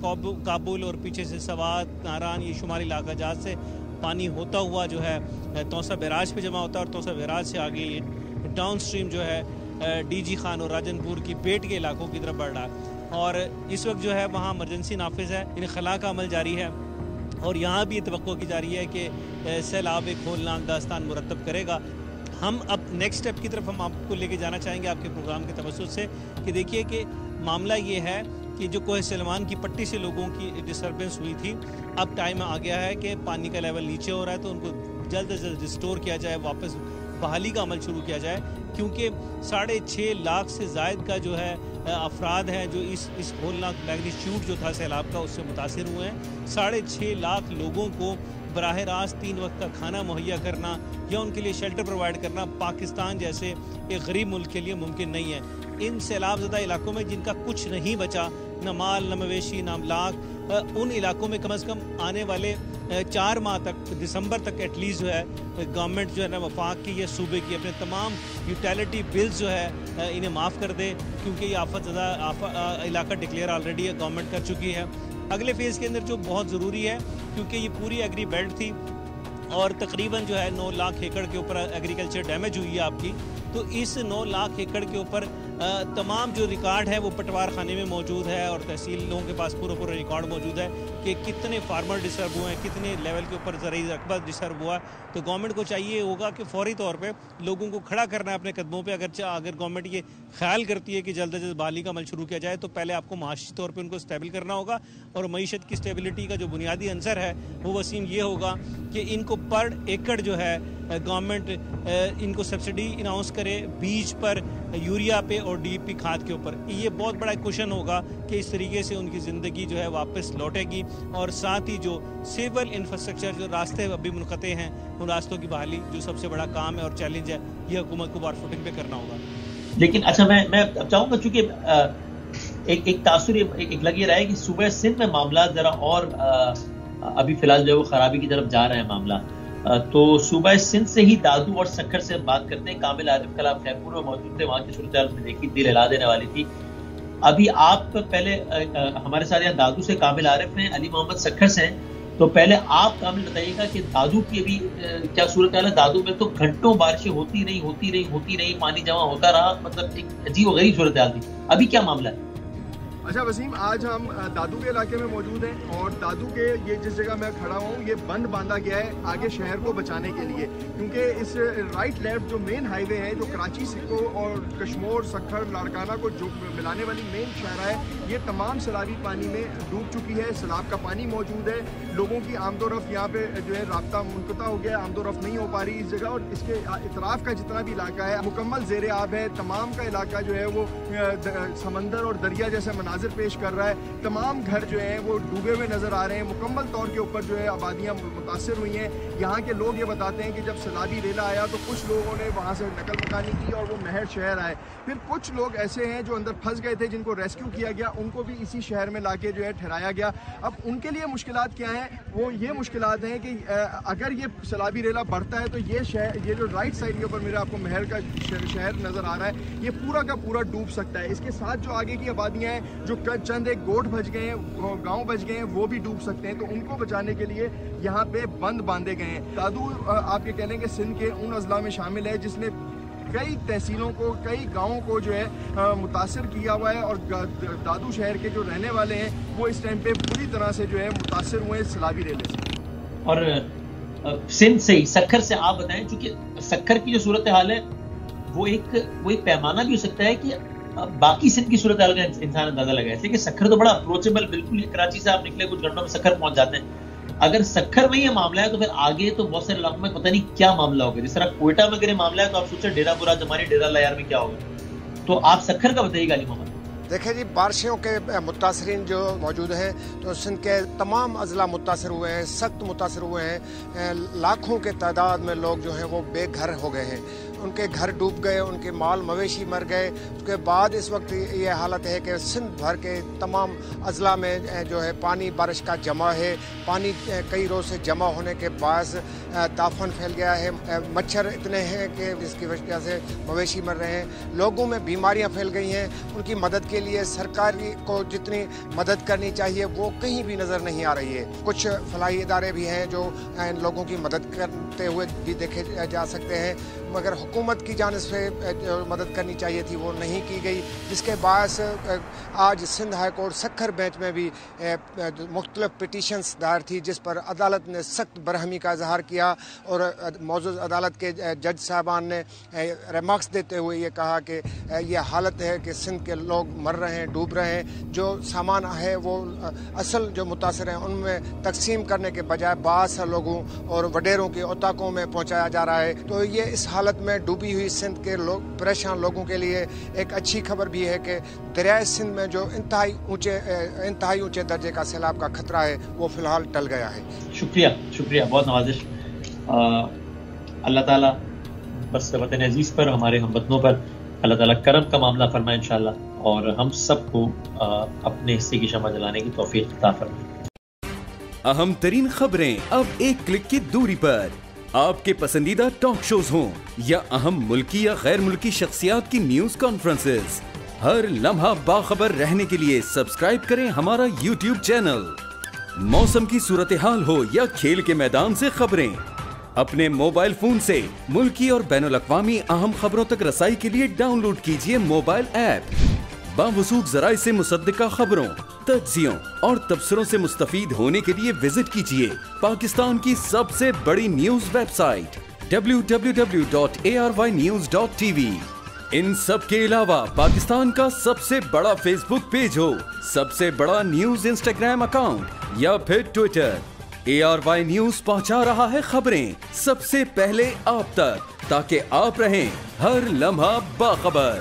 S11: کابل اور پیچھے سے سوات، ناران، یہ شمالی علاقہ جات سے پانی ہوتا ہوا جو ہے توسا بیراج پہ جمع ہوتا ہے، اور توسا بیراج سے آگے یہ ڈاؤن سٹریم جو ہے ڈی جی خان اور راجن پور کی بیٹ کے علاقوں کی طرف بڑھ رہا ہے. اور اس وقت جو ہے وہاں ایمرجنسی نافذ ہے، یعنی خلا کا عمل جاری ہے. اور یہاں بھی توقع کی جا رہی ہے کہ سیلاب ایک ہولناک داستان مرتب کرے گا. ہم اب نیکسٹ اسٹیپ کی طرف ہم آپ کو لے کے جانا چاہیں گے آپ کے پروگرام کے توسط سے کہ دیکھیے کہ معاملہ یہ ہے کہ جو کوہ سلیمان کی پٹی سے لوگوں کی ڈسٹربنس ہوئی تھی، اب ٹائم آ گیا ہے کہ پانی کا لیول نیچے ہو رہا ہے تو ان کو جلد از جلد ریسٹور کیا جائے، واپس بحالی کا عمل شروع کیا جائے. کیونکہ 6.5 لاکھ سے زائد کا جو ہے افراد ہیں جو اس ہولناک میگنیچیوڈ جو تھا سیلاب کا اس سے متاثر ہوئے ہیں. 6.5 لاکھ لوگوں کو براہ راست 3 وقت کا کھانا مہیا کرنا یا ان کے لیے شیلٹر پرووائڈ کرنا پاکستان جیسے ایک غریب ملک کے لیے ممکن نہیں ہے. ان سیلاب زدہ علاقوں میں جن کا کچھ نہیں بچا، نہ مال، نہ مویشی، نہ املاک، ان علاقوں میں کم از کم آنے والے 4 ماہ تک، دسمبر تک ایٹ لیسٹ جو ہے گورنمنٹ جو ہے نا وفاق کی یا صوبے کی اپنے تمام یوٹیلیٹی بلز جو ہے انہیں معاف کر دے، کیونکہ یہ آفت زدہ علاقہ ڈکلیئر آلریڈی گورنمنٹ کر چکی ہے. اگلے فیز کے اندر جو بہت ضروری ہے، کیونکہ یہ پوری ایگری بیلٹ تھی اور تقریباً جو ہے 9 لاکھ ایکڑ کے اوپر ایگریکلچر ڈیمیج ہوئی ہے آپ کی، تو اس 9 لاکھ ایکڑ کے اوپر تمام جو ریکارڈ ہے وہ پٹوار خانے میں موجود ہے اور تحصیلوں کے پاس پورا ریکارڈ موجود ہے کہ کتنے فارمر ڈسٹرب ہوئے ہیں، کتنے لیول کے اوپر زرعی رقبہ ڈسٹرب ہوا ہے. تو گورنمنٹ کو چاہیے ہوگا کہ فوری طور پہ لوگوں کو کھڑا کرنا ہے اپنے قدموں پہ. اگر گورنمنٹ یہ خیال کرتی ہے کہ جلد از جلد بحالی کا عمل شروع کیا جائے تو پہلے آپ کو معاشی طور پہ ان کو اسٹیبل کرنا ہوگا. اور معیشت کی اسٹیبلٹی کا جو بنیادی عنصر ہے وہ وسیم یہ ہوگا کہ ان کو پر ایکڑ جو ہے گورنمنٹ ان کو سبسڈی اناؤنس کرے بیج پر، یوریا پہ اور ڈی پی کھاد کے اوپر. یہ بہت بڑا کوشن ہوگا کہ اس طریقے سے ان کی زندگی جو ہے واپس لوٹے گی. اور ساتھ ہی جو سول انفراسٹرکچر جو راستے ابھی منقطع ہیں ان راستوں کی بحالی جو سب سے بڑا کام ہے اور چیلنج ہے، یہ حکومت کو بار فوٹنگ پہ کرنا ہوگا.
S1: لیکن اچھا میں چاہوں گا چونکہ ایک تاثر ایک لگ یہ رہا ہے کہ صوبہ سندھ میں معاملات ذرا اور ابھی فی الحال جو ہے وہ خرابی کی طرف جا رہا ہے معاملہ. تو صوبہ سندھ سے ہی دادو اور سکھر سے بات کرتے ہیں. کامل عارف کل آپ خیرپور میں موجود تھے، وہاں کی صورتحال میں دیکھی، دل ہلا دینے والی تھی. ابھی آپ پہلے ہمارے ساتھ یہاں دادو سے کامل عارف ہیں، علی محمد سکھر سے ہیں. تو پہلے آپ کامل بتائیے گا کہ دادو کی ابھی کیا صورتحال ہے. دادو میں تو گھنٹوں بارشیں ہوتی رہی، پانی جمع ہوتا رہا، مطلب ایک عجیب و غریب صورتحال تھی. ابھی کیا معاملہ ہے؟
S12: اچھا وسیم، آج ہم دادو کے علاقے میں موجود ہیں اور دادو کے یہ جس جگہ میں کھڑا ہوں یہ بند باندھا گیا ہے آگے شہر کو بچانے کے لیے، کیونکہ اس رائٹ لیفٹ جو مین ہائی وے ہے جو کراچی کو اور کشمور، سکھر، لاڑکانہ کو جو ملانے والی مین شاہراہ ہے، یہ تمام سیلابی پانی میں ڈوب چکی ہے. سیلاب کا پانی موجود ہے، لوگوں کی آمد و رفت یہاں پہ جو ہے رابطہ منقطع ہو گیا ہے، آمد و رفت نہیں ہو پا رہی اس جگہ. اور اس کے اطراف کا جتنا بھی علاقہ ہے مکمل زیر آب ہے. تمام کا علاقہ جو ہے وہ سمندر اور دریا جیسے مناظر مناظر پیش کر رہا ہے. تمام گھر جو ہیں وہ ڈوبے ہوئے نظر آ رہے ہیں. مکمل طور کے اوپر جو ہے آبادیاں متاثر ہوئی ہیں. یہاں کے لوگ یہ بتاتے ہیں کہ جب سیلابی ریلا آیا تو کچھ لوگوں نے وہاں سے نقل مکانی کی اور وہ مہر شہر آئے. پھر کچھ لوگ ایسے ہیں جو اندر پھنس گئے تھے جن کو ریسکیو کیا گیا, ان کو بھی اسی شہر میں لا کے جو ہے ٹھہرایا گیا. اب ان کے لیے مشکلات کیا ہیں؟ وہ یہ مشکلات ہیں کہ اگر یہ سیلابی ریلا بڑھتا ہے تو یہ جو رائٹ سائڈ کے اوپر میرا آپ کو مہر کا شہر نظر آ رہا ہے, یہ پورا کا پورا ڈوب سکتا ہے. اس کے ساتھ جو آگے کی آبادیاں ہیں, جو چند ایک گوٹ بچ گئے ہیں, گاؤں بچ گئے ہیں, وہ بھی ڈوب سکتے ہیں. تو ان کو بچانے کے لیے یہاں پہ بند باندھے گئے ہیں. دادو آپ یہ کہہ لیں کہ سندھ کے ان اضلاع میں شامل ہے جس نے کئی تحصیلوں کو, کئی گاؤں کو جو ہے متاثر کیا ہوا ہے, اور دادو شہر کے جو رہنے والے ہیں وہ اس ٹائم پہ پوری طرح سے جو ہے متاثر ہوئے سیلابی ریلے سے. اور
S1: سندھ سے سکھر سے آپ بتائیں, چونکہ سکھر کی جو صورتحال ہے وہ ایک پیمانہ بھی ہو سکتا ہے کہ باقی سندھ کی صورتحال کا انسان اندازہ لگائے. کہ سکھر تو بڑا اپروچیبل, بالکل کراچی سے آپ نکلے کچھ گھنٹوں میں سکھر پہنچ جاتے ہیں. اگر سکھر میں یہ معاملہ ہے تو پھر آگے تو بہت سارے علاقوں میں پتہ نہیں کیا معاملہ ہوگا. جس طرح کوئٹہ میں اگر یہ معاملہ ہے تو آپ سوچیں ڈیرہ برا جمانی, ڈیرہ لایار میں کیا ہوگا. تو آپ سکھر کا بتائیے گا علی محمد.
S13: دیکھیں جی, بارشوں کے متاثرین جو موجود ہیں تو سندھ کے تمام اضلاع متاثر ہوئے ہیں, سخت متاثر ہوئے ہیں. لاکھوں کے تعداد میں لوگ جو ہیں وہ بے گھر ہو گئے ہیں. ان کے گھر ڈوب گئے, ان کے مال مویشی مر گئے. اس کے بعد اس وقت یہ حالت ہے کہ سندھ بھر کے تمام اضلاع میں جو ہے پانی بارش کا جمع ہے. پانی کئی روز سے جمع ہونے کے باعث تعفن پھیل گیا ہے. مچھر اتنے ہیں کہ جس کی وجہ سے مویشی مر رہے ہیں. لوگوں میں بیماریاں پھیل گئی ہیں. ان کی مدد کے لیے سرکار کو جتنی مدد کرنی چاہیے وہ کہیں بھی نظر نہیں آ رہی ہے. کچھ فلاحی ادارے بھی ہیں جو ان لوگوں کی مدد کرتے ہوئے بھی دیکھے جا سکتے ہیں, مگر حکومت کی جانب سے جو مدد کرنی چاہیے تھی وہ نہیں کی گئی, جس کے باعث آج Sindh high court Sukkur bench میں بھی مختلف پٹیشنز دائر تھی جس پر عدالت نے سخت برہمی کا اظہار کیا. اور معزز عدالت کے جج صاحبان نے ریمارکس دیتے ہوئے یہ کہا کہ یہ حالت ہے کہ سندھ کے لوگ مر رہے ہیں, ڈوب رہے ہیں. جو سامان ہے وہ اصل جو متاثر ہیں ان میں تقسیم کرنے کے بجائے بعض لوگوں اور وڈیروں کے اوتاقوں میں پہنچایا جا رہا ہے. تو یہ اس حالت میں ڈوبی ہوئی سندھ کے لوگ پریشان لوگوں کے لیے ایک اچھی خبر بھی ہے کہ دریائے سندھ میں جو انتہائی اونچے درجے کا سیلاب کا خطرہ ہے وہ فی الحال ٹل گیا ہے.
S1: شکریہ, بہت نوازش. اللہ تعالیٰ بس وطن عزیز پر, ہمارے ہم وطنوں پر اللہ تعالیٰ کرم کا معاملہ فرمائے انشاءاللہ, اور ہم سب کو اپنے حصے کی شمع جلانے کی توفیق عطا فرمائے.
S14: اہم ترین خبریں اب ایک کلک کی دوری پر. آپ کے پسندیدہ ٹاک شوز ہوں یا اہم ملکی یا غیر ملکی شخصیات کی نیوز کانفرنسز, ہر لمحہ باخبر رہنے کے لیے سبسکرائب کریں ہمارا یوٹیوب چینل. موسم کی صورتحال ہو یا کھیل کے میدان سے خبریں, اپنے موبائل فون سے ملکی اور بین الاقوامی اہم خبروں تک رسائی کے لیے ڈاؤن لوڈ کیجیے موبائل ایپ. باوثوق ذرائع سے مصدقہ خبروں, تجزیوں اور تبصروں سے مستفید ہونے کے لیے وزٹ کیجیے پاکستان کی سب سے بڑی نیوز ویب سائٹ www.arYnews.tv. ان سب کے علاوہ پاکستان کا سب سے بڑا فیس بک پیج ہو, سب سے بڑا نیوز انسٹاگرام اکاؤنٹ یا پھر ٹویٹر, ARY نیوز پہنچا رہا ہے خبریں سب سے پہلے آپ تک, تاکہ آپ رہیں ہر لمحہ باخبر.